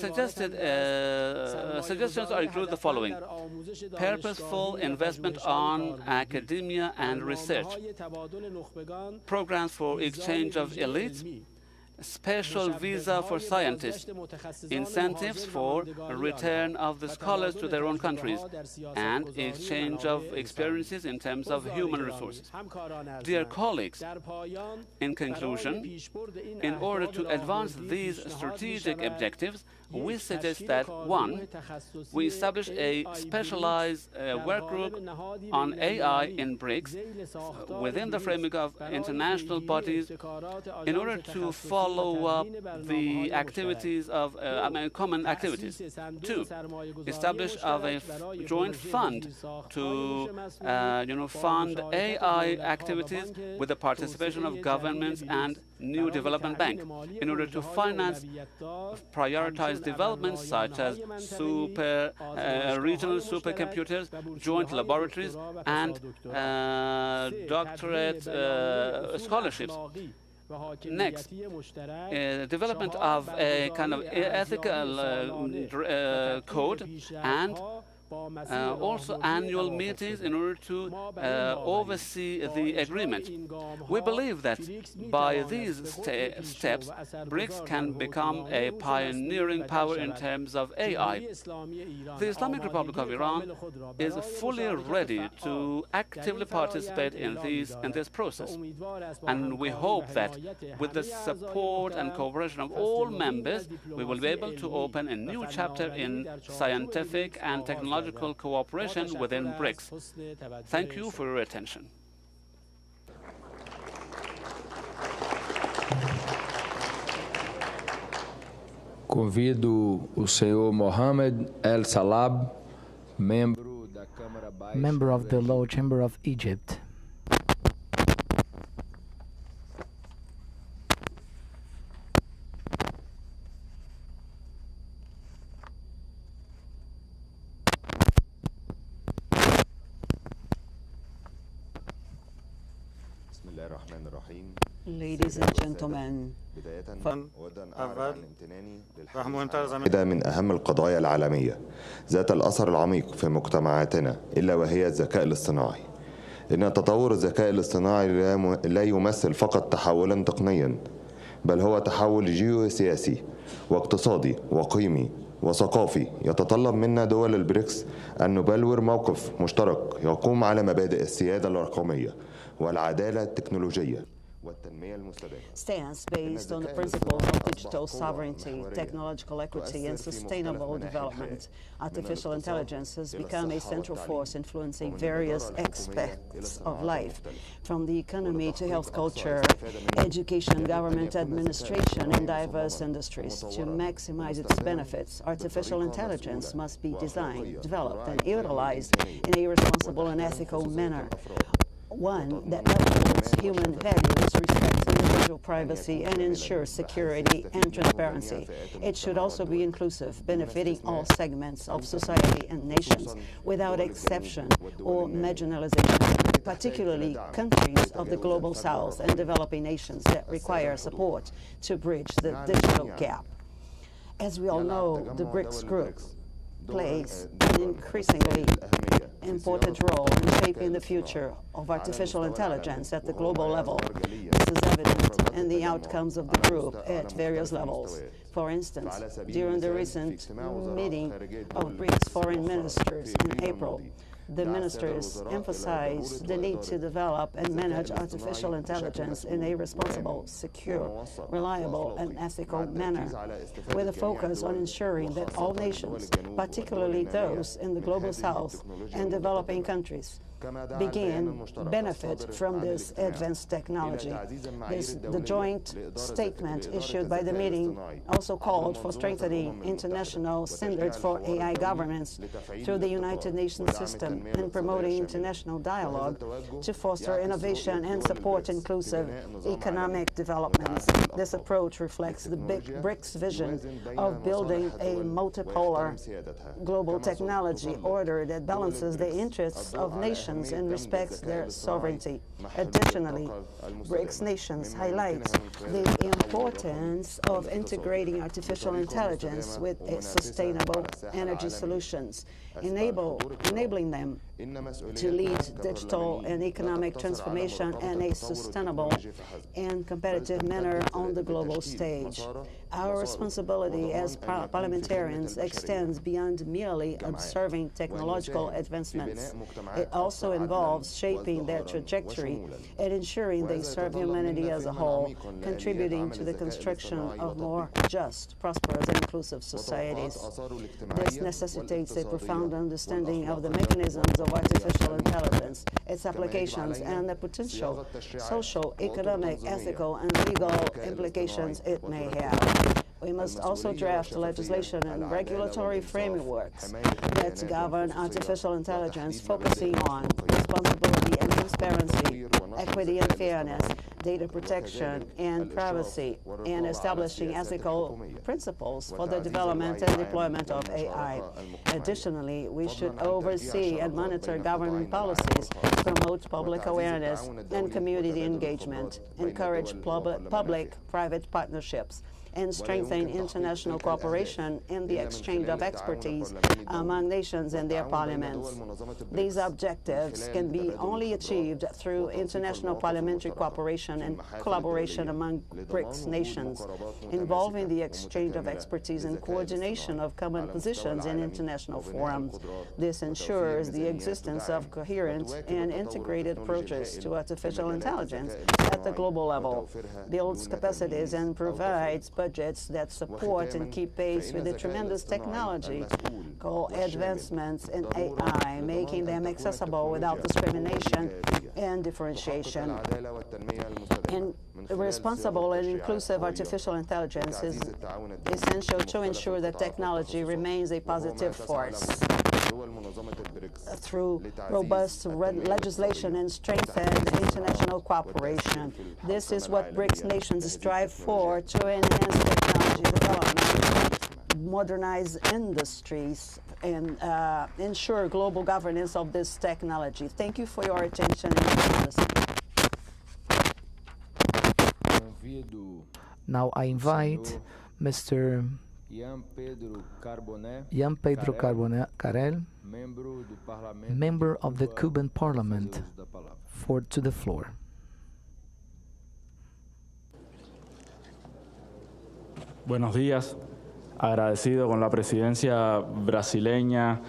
suggestions include the following: purposeful investment on academia and research, programs for exchange of elites, special visa for scientists, incentives for return of the scholars to their own countries, and exchange of experiences in terms of human resources. Dear colleagues, in conclusion, in order to advance these strategic objectives, we suggest that, one, we establish a specialized work group on AI in BRICS within the framework of international bodies in order to follow up the activities of common activities. Two, establish a joint fund to fund AI activities with the participation of governments and new development bank in order to finance prioritized developments such as regional supercomputers, joint laboratories, and doctorate scholarships. Next, development of a kind of ethical code, and also annual meetings in order to oversee the agreement. We believe that by these steps, BRICS can become a pioneering power in terms of AI. The Islamic Republic of Iran is fully ready to actively participate in this process, and we hope that with the support and cooperation of all members, we will be able to open a new chapter in scientific and technological cooperation within BRICS. Thank you for your attention. Convido o senhor Mohamed El Salab, membro da Câmara Baixa, member of the Lower Chamber of Egypt. Ladies and gentlemen, واحدة من أهم القضايا العالمية ذات الأثر العميق في مجتمعاتنا إلا وهي الذكاء الاصطناعي. إن تطور الذكاء الاصطناعي لا يمثل فقط تحولا تقنيا، بل هو تحول جيوسياسي واقتصادي وقيمي وثقافي يتطلب منا دول البريكس أن نبلور موقف مشترك يقوم على مبادئ السيادة الرقمية والعدالة التكنولوجية والتنمية المستدامة. Stance based on the principles of digital sovereignty, technological equity, and sustainable development. Artificial intelligence has become a central force influencing various aspects of life, from the economy to health culture, education, government administration, and diverse industries. To maximize its benefits, artificial intelligence must be designed, developed, and utilized in a responsible and ethical manner. One that upholds human values, respects individual privacy, and ensures security and transparency. It should also be inclusive, benefiting all segments of society and nations, without exception or marginalization, particularly countries of the Global South and developing nations that require support to bridge the digital gap. As we all know, the BRICS group plays an increasingly important role in shaping the future of artificial intelligence at the global level. This is evident in the outcomes of the group at various levels. For instance, during the recent meeting of BRICS foreign ministers in April, the ministers emphasized the need to develop and manage artificial intelligence in a responsible, secure, reliable, and ethical manner, with a focus on ensuring that all nations, particularly those in the Global South and developing countries, benefit from this advanced technology. The joint statement issued by the meeting also called for strengthening international standards for AI governance through the United Nations system and promoting international dialogue to foster innovation and support inclusive economic development. This approach reflects the BRICS vision of building a multipolar global technology order that balances the interests of nations and respects their sovereignty. Additionally, BRICS nations highlight the importance of integrating artificial intelligence with sustainable energy solutions, enabling them to lead digital and economic transformation in a sustainable and competitive manner on the global stage. Our responsibility as parliamentarians extends beyond merely observing technological advancements. It also involves shaping their trajectory and ensuring they serve humanity as a whole, contributing to the construction of more just, prosperous, and inclusive societies. This necessitates a profound understanding of the mechanisms of artificial intelligence, its applications, and the potential social, economic, ethical, and legal implications it may have. We must also draft legislation and regulatory frameworks that govern artificial intelligence, focusing on responsibility and transparency, equity and fairness, data protection and privacy, and establishing ethical principles for the development and deployment of AI. Additionally, we should oversee and monitor government policies, promote public awareness and community engagement, encourage public-private partnerships, and strengthen international cooperation in the exchange of expertise among nations and their parliaments. These objectives can be only achieved through international parliamentary cooperation and collaboration among BRICS nations, involving the exchange of expertise and coordination of common positions in international forums. This ensures the existence of coherent and integrated approaches to artificial intelligence at the global level, builds capacities, and provides budgets that support and keep pace with the tremendous technological advancements in AI, making them accessible without discrimination and differentiation. And responsible and inclusive artificial intelligence is essential to ensure that technology remains a positive force. Through robust legislation and strengthened international cooperation. This is what BRICS nations strive for to enhance technology development, modernize industries, and ensure global governance of this technology. Thank you for your attention and your listening. Now I invite Mr. Ian Pedro Carel, member of the Cuban Parliament, to the floor. Buenos días. Agradecido con la presidencia brasileña,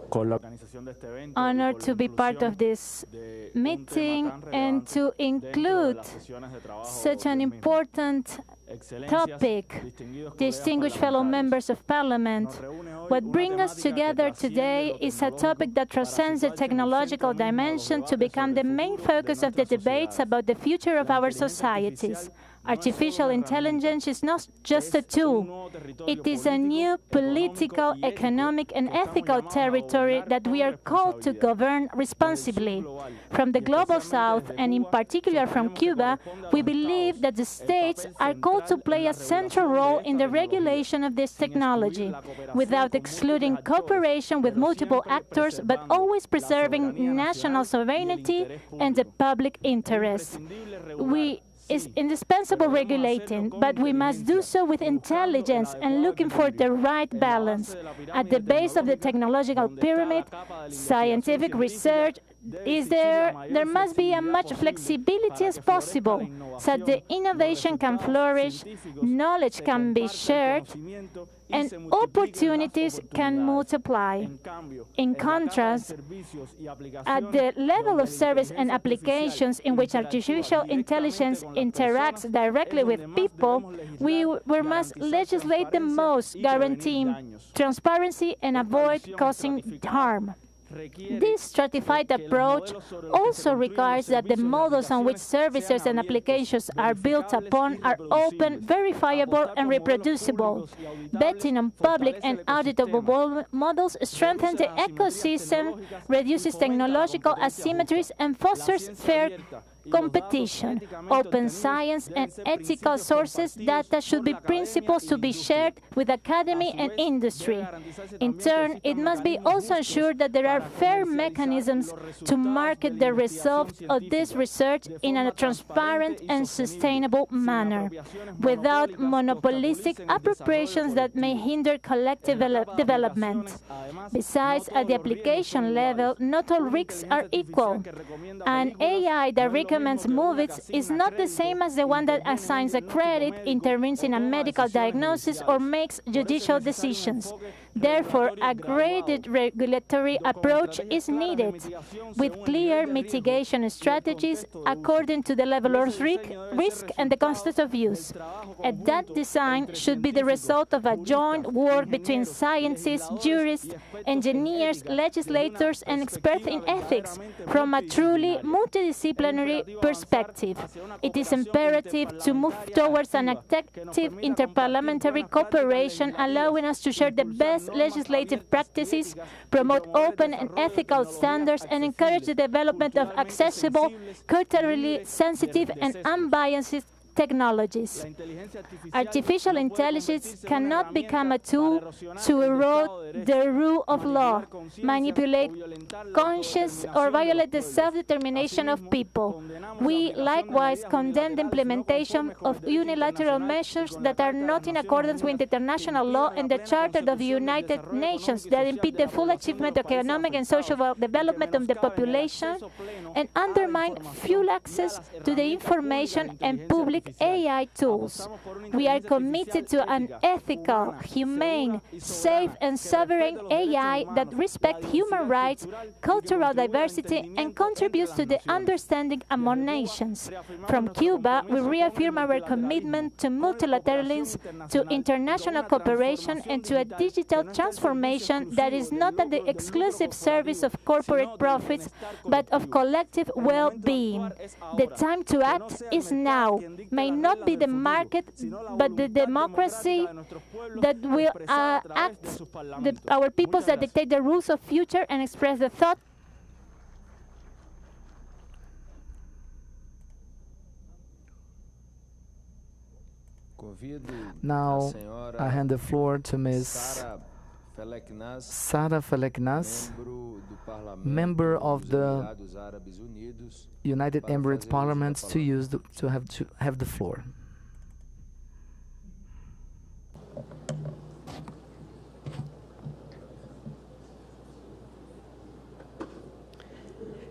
con la organización de este evento. Honored to be part of this meeting and to include such an important topic. Distinguished fellow members of Parliament, what brings us together today is a topic that transcends the technological dimension to become the main focus of the debates about the future of our societies. Artificial intelligence is not just a tool. It is a new political, economic, and ethical territory that we are called to govern responsibly. From the Global South, and in particular from Cuba, we believe that the states are called to play a central role in the regulation of this technology, without excluding cooperation with multiple actors, but always preserving national sovereignty and the public interest. Is indispensable regulating, but we must do so with intelligence and looking for the right balance. At the base of the technological pyramid, scientific research there must be as much flexibility as possible, so that the innovation can flourish, knowledge can be shared, and opportunities can multiply. In contrast, at the level of service and applications in which artificial intelligence interacts directly with people, we must legislate the most, guaranteeing transparency and avoid causing harm. This stratified approach also requires that the models on which services and applications are built upon are open, verifiable, and reproducible. Betting on public and auditable models strengthens the ecosystem, reduces technological asymmetries, and fosters fair competition. Open science and ethical sources data should be principles to be shared with academy and industry. In turn, it must be also ensured that there are fair mechanisms to market the results of this research in a transparent and sustainable manner, without monopolistic appropriations that may hinder collective development. Besides, at the application level, not all risks are equal. An AI that recommends movies is not the same as the one that assigns a credit, intervenes in a medical diagnosis, or makes judicial decisions. Therefore, a graded regulatory approach is needed, with clear mitigation strategies according to the level of risk and the cost of use. And that design should be the result of a joint work between scientists, jurists, engineers, legislators, and experts in ethics from a truly multidisciplinary perspective. It is imperative to move towards an effective interparliamentary cooperation, allowing us to share the best legislative practices, promote open and ethical standards, and encourage the development of accessible, culturally sensitive, and unbiased technologies. Artificial intelligence cannot become a tool to erode the rule of law, manipulate conscience, or violate the self-determination of people. We likewise condemn the implementation of unilateral measures that are not in accordance with international law and the Charter of the United Nations that impede the full achievement of economic and social development of the population and undermine full access to the information and public AI tools. We are committed to an ethical, humane, safe, and sovereign AI that respects human rights, cultural diversity, and contributes to the understanding among nations. From Cuba, we reaffirm our commitment to multilateralism, to international cooperation, and to a digital transformation that is not at the exclusive service of corporate profits, but of collective well-being. The time to act is now. May not be the market, but the democracy that will act, our peoples that dictate the rules of future and express the thought. Now I hand the floor to Ms. Sara Feleknas, member of the United Emirates Parliament, to have the floor.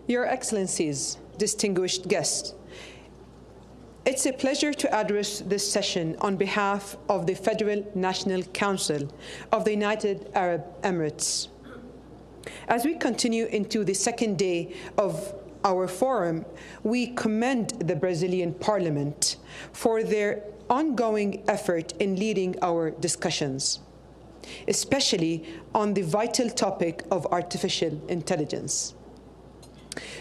Your Excellencies, distinguished guests, it's a pleasure to address this session on behalf of the Federal National Council of the United Arab Emirates. As we continue into the second day of our forum, we commend the Brazilian Parliament for their ongoing effort in leading our discussions, especially on the vital topic of artificial intelligence.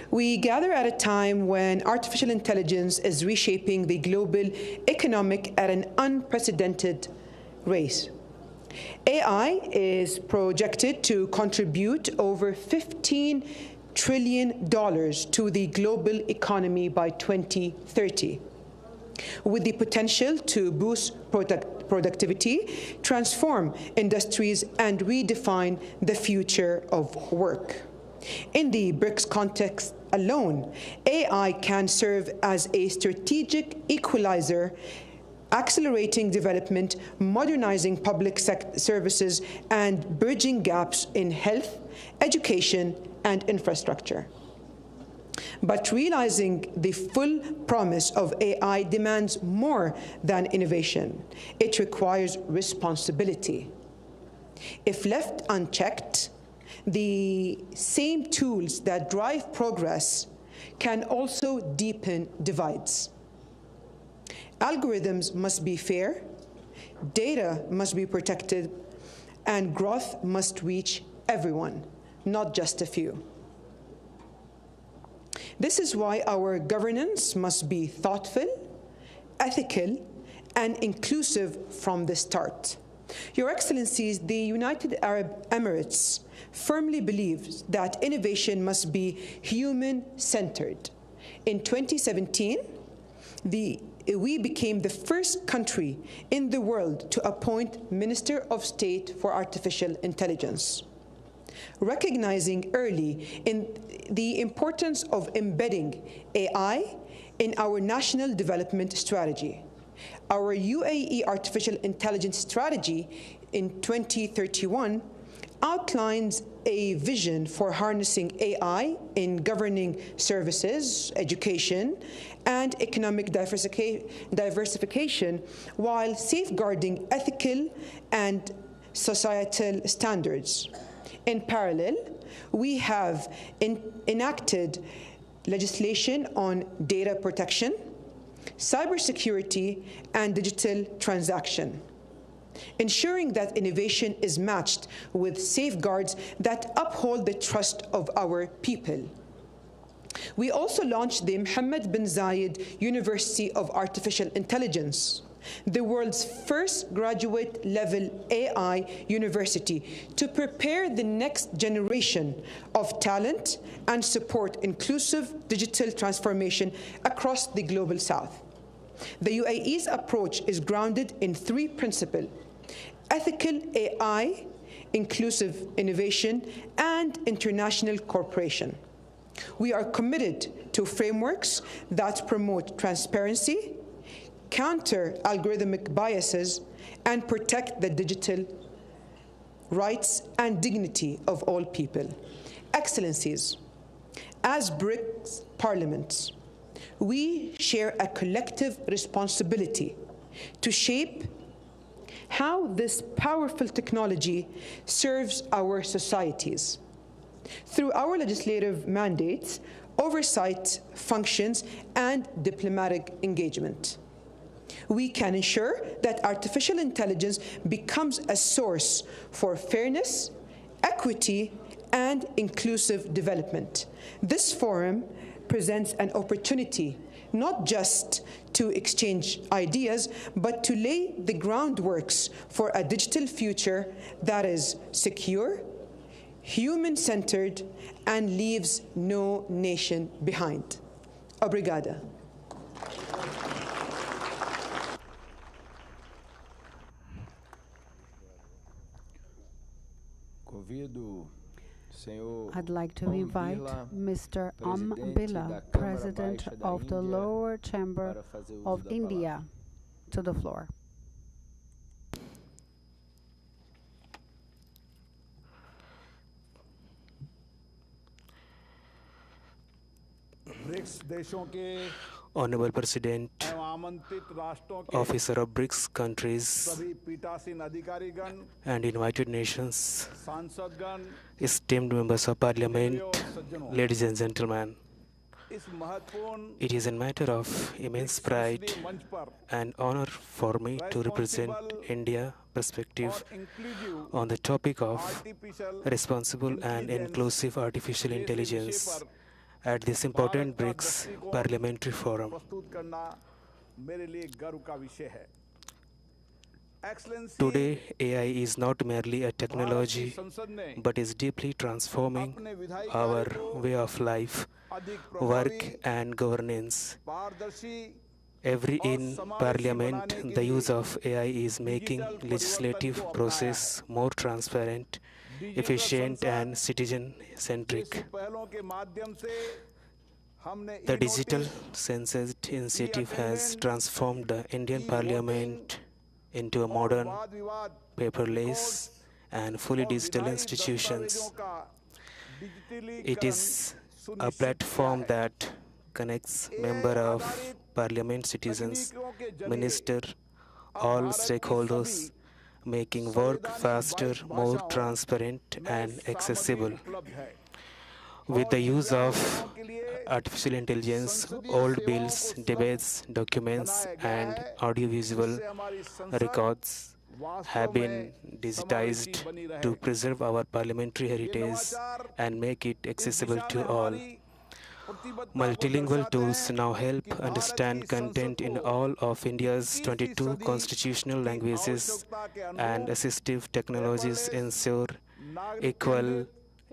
We gather at a time when artificial intelligence is reshaping the global economic at an unprecedented rate. AI is projected to contribute over $15 trillion to the global economy by 2030, with the potential to boost productivity, transform industries, and redefine the future of work. In the BRICS context alone, AI can serve as a strategic equalizer, accelerating development, modernizing public services, and bridging gaps in health, education, and infrastructure. But realizing the full promise of AI demands more than innovation. It requires responsibility. If left unchecked, the same tools that drive progress can also deepen divides. Algorithms must be fair, data must be protected, and growth must reach everyone, not just a few. This is why our governance must be thoughtful, ethical, and inclusive from the start. Your Excellencies, the United Arab Emirates firmly believes that innovation must be human-centered. In 2017, we became the first country in the world to appoint Minister of State for Artificial Intelligence, recognizing early in the importance of embedding AI in our national development strategy. Our UAE Artificial Intelligence Strategy in 2031 outlines a vision for harnessing AI in governing services, education, and economic diversification while safeguarding ethical and societal standards. In parallel, we have enacted legislation on data protection, cybersecurity, and digital transaction, ensuring that innovation is matched with safeguards that uphold the trust of our people. We also launched the Mohammed bin Zayed University of Artificial Intelligence, the world's first graduate-level AI university, to prepare the next generation of talent and support inclusive digital transformation across the global south. The UAE's approach is grounded in three principles: ethical AI, inclusive innovation, and international cooperation. We are committed to frameworks that promote transparency, counter algorithmic biases, and protect the digital rights and dignity of all people. Excellencies, as BRICS parliaments, we share a collective responsibility to shape how this powerful technology serves our societies. Through our legislative mandates, oversight functions, and diplomatic engagement, we can ensure that artificial intelligence becomes a source for fairness, equity, and inclusive development. This forum presents an opportunity not just to exchange ideas, but to lay the groundworks for a digital future that is secure, human-centered, and leaves no nation behind. Obrigada. I'd like to invite Mr. Bila, President of the Lower Chamber of India, to the floor. Honorable President, Officer of BRICS countries and invited nations, esteemed members of Parliament, ladies and gentlemen, it is a matter of immense pride and honor for me to represent India's perspective on the topic of responsible and inclusive artificial intelligence at this important BRICS Parliamentary Forum. Today, AI is not merely a technology, but is deeply transforming our way of life, work, and governance. In Parliament, the use of AI is making legislative process more transparent, efficient, and citizen-centric. The Digital Census Initiative has transformed the Indian Parliament into a modern, paperless, and fully digital institution. It is a platform that connects members of Parliament, citizens, ministers, all stakeholders, making work faster, more transparent, and accessible. With the use of artificial intelligence, old bills, debates, documents, and audiovisual records have been digitized to preserve our parliamentary heritage and make it accessible to all. Multilingual tools now help understand content in all of India's 22 constitutional languages, and assistive technologies ensure equal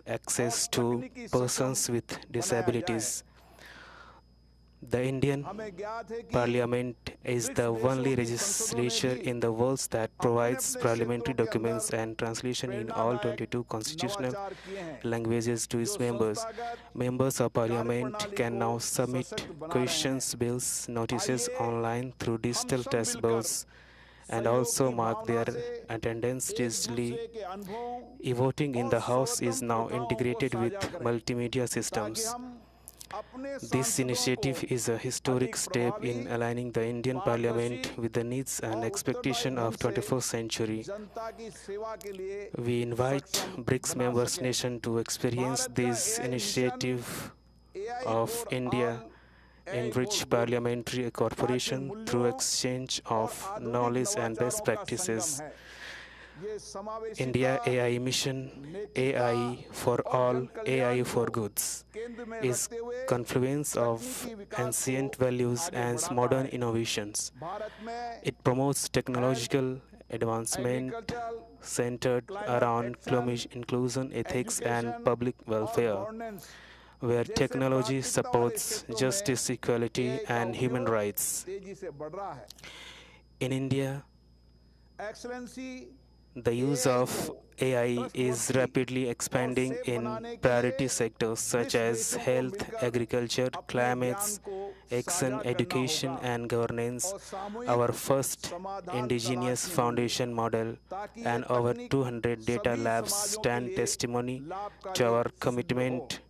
access to persons with disabilities. The Indian Parliament is the only legislature in the world that provides parliamentary documents and translation in all 22 constitutional languages to its members. Members of Parliament can now submit questions, bills, notices online through digital dashboards and also mark their attendance digitally. E-voting in the House is now integrated with multimedia systems. This initiative is a historic step in aligning the Indian Parliament with the needs and expectations of the 21st century. We invite BRICS members nations to experience this initiative of India enrich parliamentary cooperation through exchange of knowledge and best practices. India AI mission, AI for all, AI for goods, is confluence of ancient values and modern innovations. It promotes technological advancement centered around inclusion, ethics, and public welfare, where technology supports justice, equality, and human rights. In India, the use of AI is rapidly expanding in priority sectors such as health, agriculture, climate action, education, and governance. Our first indigenous foundation model and over 200 data labs stand testimony to our commitment.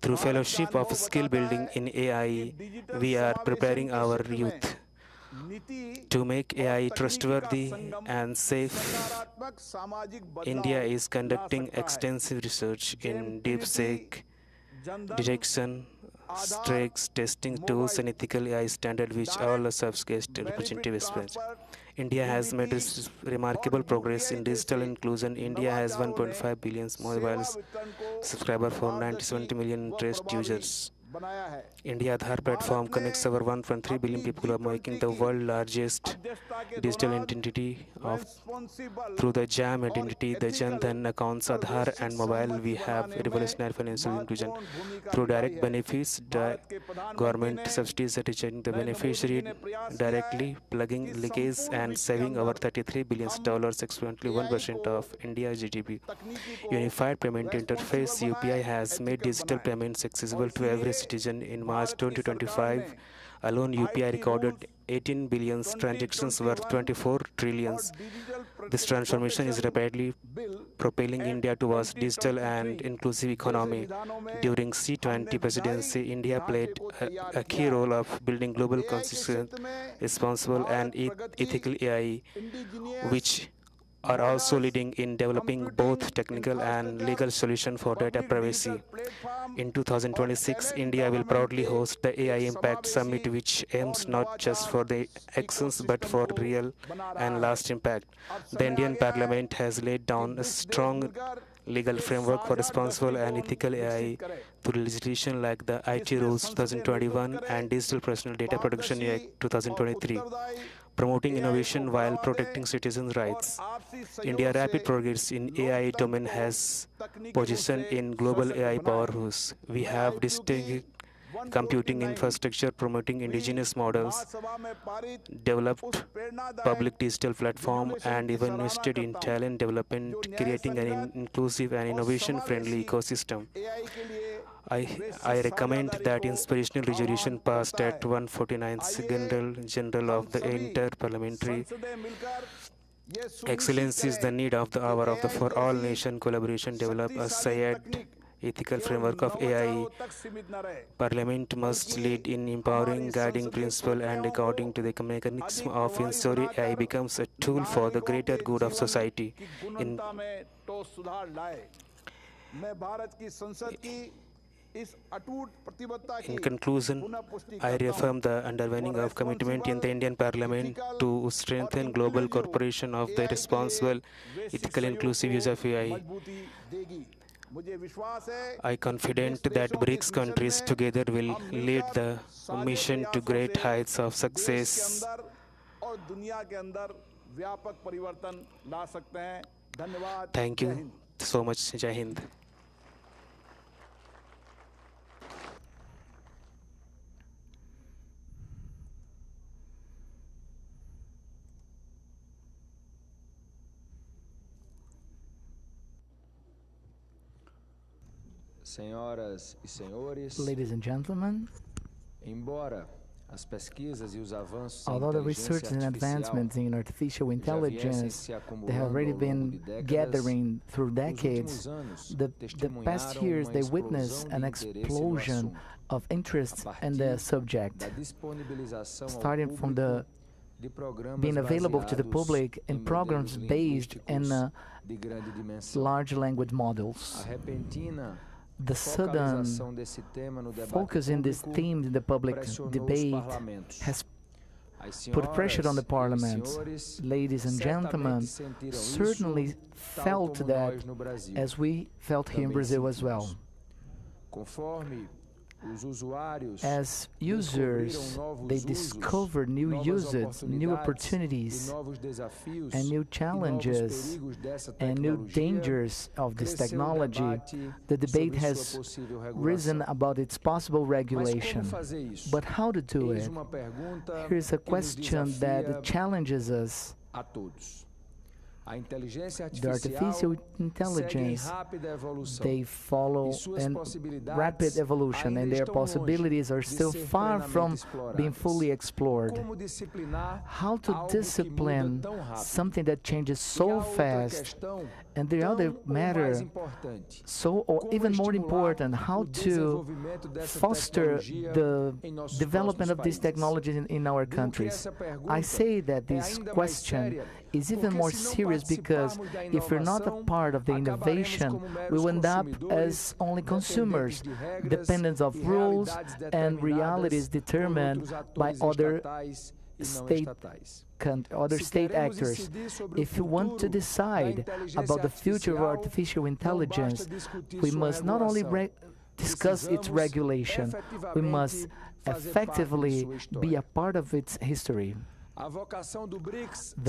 Through fellowship of skill building in AI, we are preparing our youth to make AI trustworthy and safe. India is conducting extensive research in deep-seek detection, stress testing tools, and ethical AI standards, which all are subject to representative expense. India has made remarkable progress in digital inclusion. India has 1.5 billion mobile subscribers for 90-70 million interest users. India Aadhaar platform connects over 1.3 billion people, making the world largest digital identity through the JAM identity, the Jan Dhan accounts, Aadhaar and mobile. We have revolutionary financial inclusion through direct benefits, government subsidies reaching the beneficiary directly, plugging leakage and saving over $33 billion, equivalently 1% of India's GDP. Unified payment interface UPI has made digital payments accessible to every citizen. In March 2025 alone, UPI recorded 18 billion transactions worth 24 trillions. This transformation is rapidly propelling India towards digital and inclusive economy. During C20 presidency, India played a key role of building global consistent, responsible and ethical AI, which are also leading in developing both technical and legal solutions for data privacy. In 2026, India will proudly host the AI Impact Summit, which aims not just for the actions but for real and lasting impact. The Indian Parliament has laid down a strong legal framework for responsible and ethical AI through legislation like the IT Rules 2021 and Digital Personal Data Protection Act 2023. Promoting innovation while protecting citizens' rights. India's rapid progress in AI domain has positioned in global AI powerhouse. We have distinct computing infrastructure, promoting indigenous models, developed public digital platform, and even invested in talent development, creating an inclusive and innovation-friendly ecosystem. I recommend that inspirational resolution passed at 149th General of the Interparliamentary Excellence is the need of the hour for all nation collaboration develop a shared ethical framework of AI. Parliament must lead in empowering guiding principle and according to the mechanism of ensuring AI becomes a tool for the greater good of society. In conclusion, I reaffirm the underlining of commitment in the Indian Parliament to strengthen global cooperation of the responsible, ethical, inclusive use of AI. I am confident that BRICS countries together will lead the mission to great heights of success. Thank you so much. Jai Hind. Senhoras e senhores, ladies and gentlemen, embora as pesquisas e os avanços em although the research and advancements in artificial intelligence they have already been gathering through decades, the past years they witnessed an explosion of interest in the subject, starting from the being available to the public in programs based in large language models. The sudden focus in this theme in the public debate has put pressure on the Parliament. Ladies and gentlemen, certainly felt that as we felt here in Brazil as well. As users, they discover new uses, new opportunities, and new challenges, and new dangers of this technology. The debate has risen about its possible regulation. But how to do it? Here's a question that challenges us. The artificial intelligence, they follow in rapid evolution, and their possibilities are still far from being fully explored. How to discipline something that changes so fast? And the other matter, or even more important, how to foster the development of these technologies in our countries. I say that this question is even more serious because if we're not a part of the innovation, we will end up as only consumers, dependent of rules and realities determined by other state actors. If you want to decide about the future of artificial intelligence, we must not only discuss its regulation. We must effectively be a part of its history.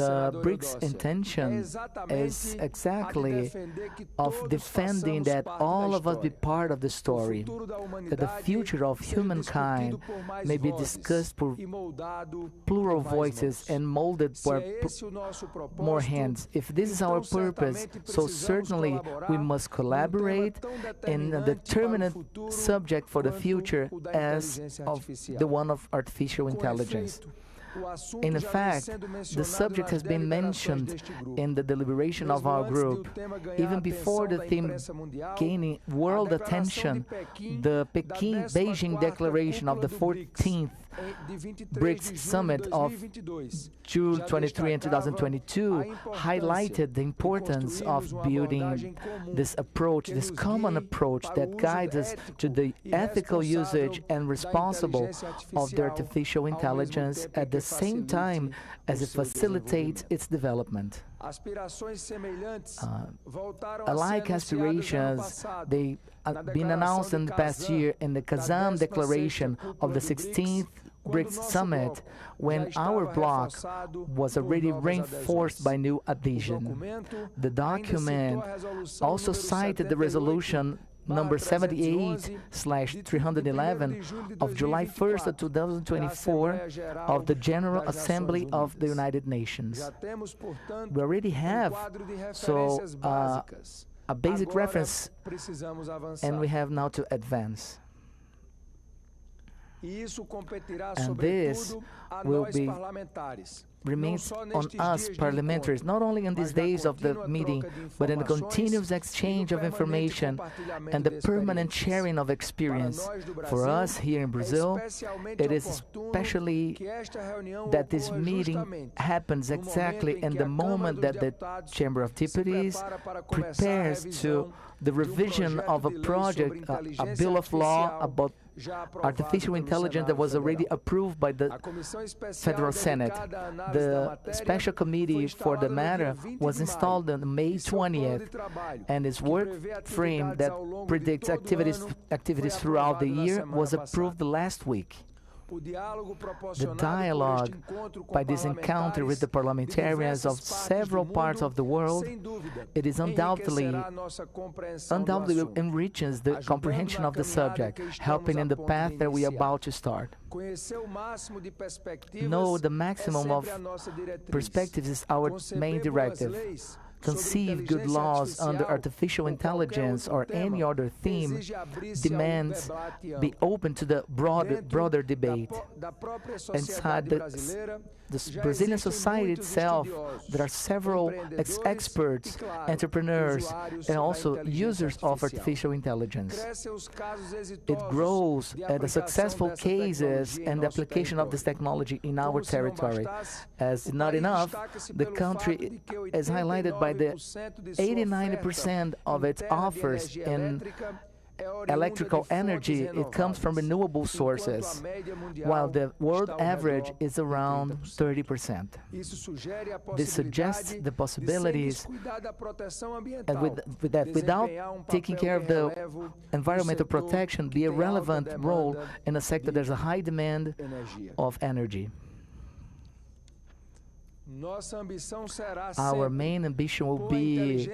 The BRICS intention is exactly of defending that all of us be part of the story, that the future of humankind may be discussed for plural voices and molded for more hands. If this is our purpose, so certainly we must collaborate in a determinate subject for the future as of the one of artificial intelligence. In fact, the subject has been mentioned in the deliberation of our group. Even before the theme gaining world attention, the Beijing Declaration of the 14th BRICS Summit of June 23 and 2022 highlighted the importance of building this approach, this common approach that guides us to the ethical usage and responsible of the artificial intelligence at the same time as it facilitates its development. Alike aspirations, they have been announced in the past year in the Kazan Declaration of the 16th BRICS Summit, when our bloc was already reinforced by new adhesion. The document also cited the resolution number 78/311 of July 1st, 2024 of the General Assembly of the United Nations. We already have a basic reference, and we have now to advance. And this will remains on us parliamentaries, not only in these days of the meeting, but in the continuous exchange of information and the permanent sharing of experience. For us here in Brazil, it is especially that this meeting happens exactly in the moment that the Chamber of Deputies prepares to the revision of a project, a bill of law about artificial intelligence that was already approved by the Federal Senate. The special committee for the matter was installed on May 20th, and its work frame that predicts activities throughout the year was approved last week. The dialogue by this encounter with the parliamentarians of several parts of the world, it is undoubtedly enriches the comprehension of the subject, helping in the path that we are about to start. Know the maximum of perspectives is our main directive. Conceive good laws under artificial intelligence or any other theme demands be open to the broader debate. Inside the Brazilian society itself, there are several experts, entrepreneurs, and also users of artificial intelligence. It grows at the successful cases and the application of this technology in our territory. As not enough, the country is highlighted by the 80–90% of its offers in electrical energy, it comes from renewable sources, while the world average is around 30%. This suggests the possibilities, and without taking care of the environmental protection, be a relevant role in a sector there's a high demand of energy. Our main ambition will be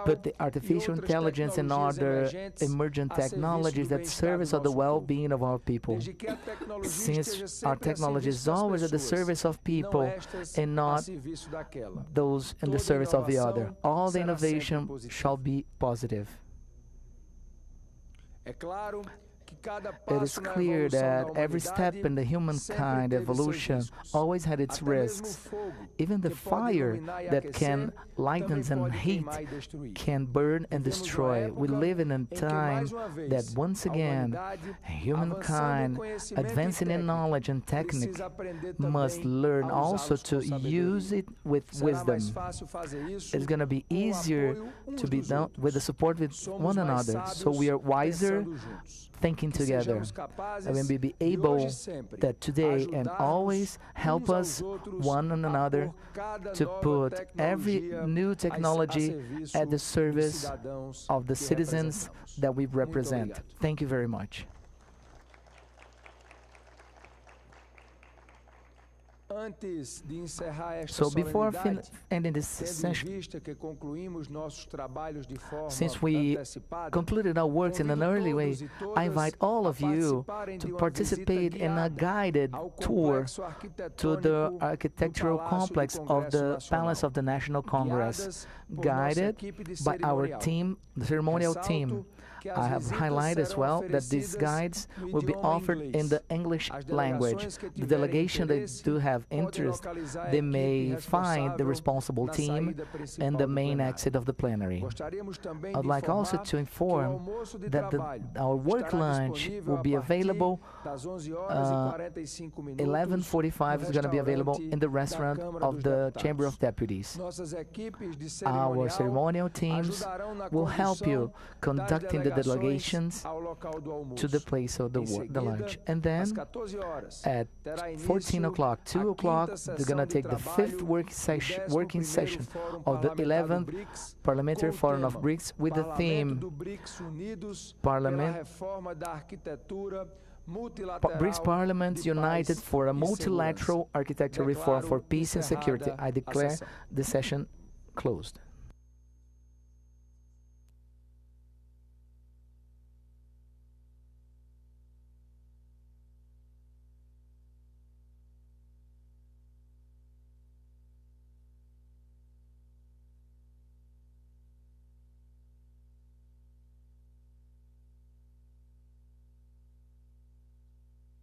put the artificial intelligence and other emergent technologies that service of the well-being of our people. Since our technology is always at the service of people and not those in the service of the other, all the innovation shall be positive. It is clear that every step in the humankind evolution always had its risks. Even the fire that can lighten and heat can burn and destroy. We live in a time that once again, humankind, advancing in knowledge and technique, must learn also to use it with wisdom. It's going to be easier to be done with the support with one another, so we are wiser thinking together, and we will be able that today and always help us one another to put every new technology at the service of the citizens that we represent. Thank you very much. So before ending this session, since we concluded our works in an early way, I invite all of you to participate in a guided tour to the architectural complex of the Palace of the National Congress, guided by our team, the ceremonial team. I have highlighted as well that these guides will be offered in the English language. The delegation that do have interest, they may find the responsible team in the main exit of the plenary. I'd like also to inform that our work lunch will be available 11:45 is going to be available in the restaurant of the Chamber of Deputies. Our ceremonial teams will help you conducting the delegations to the place of the lunch. And then at 14 o'clock, 2 o'clock, they're going to take the 5th working session of the 11th Parliamentary Forum of BRICS with the theme BRICS Parliaments United for a Multilateral Architectural Reform for Peace and Security. I declare the session closed.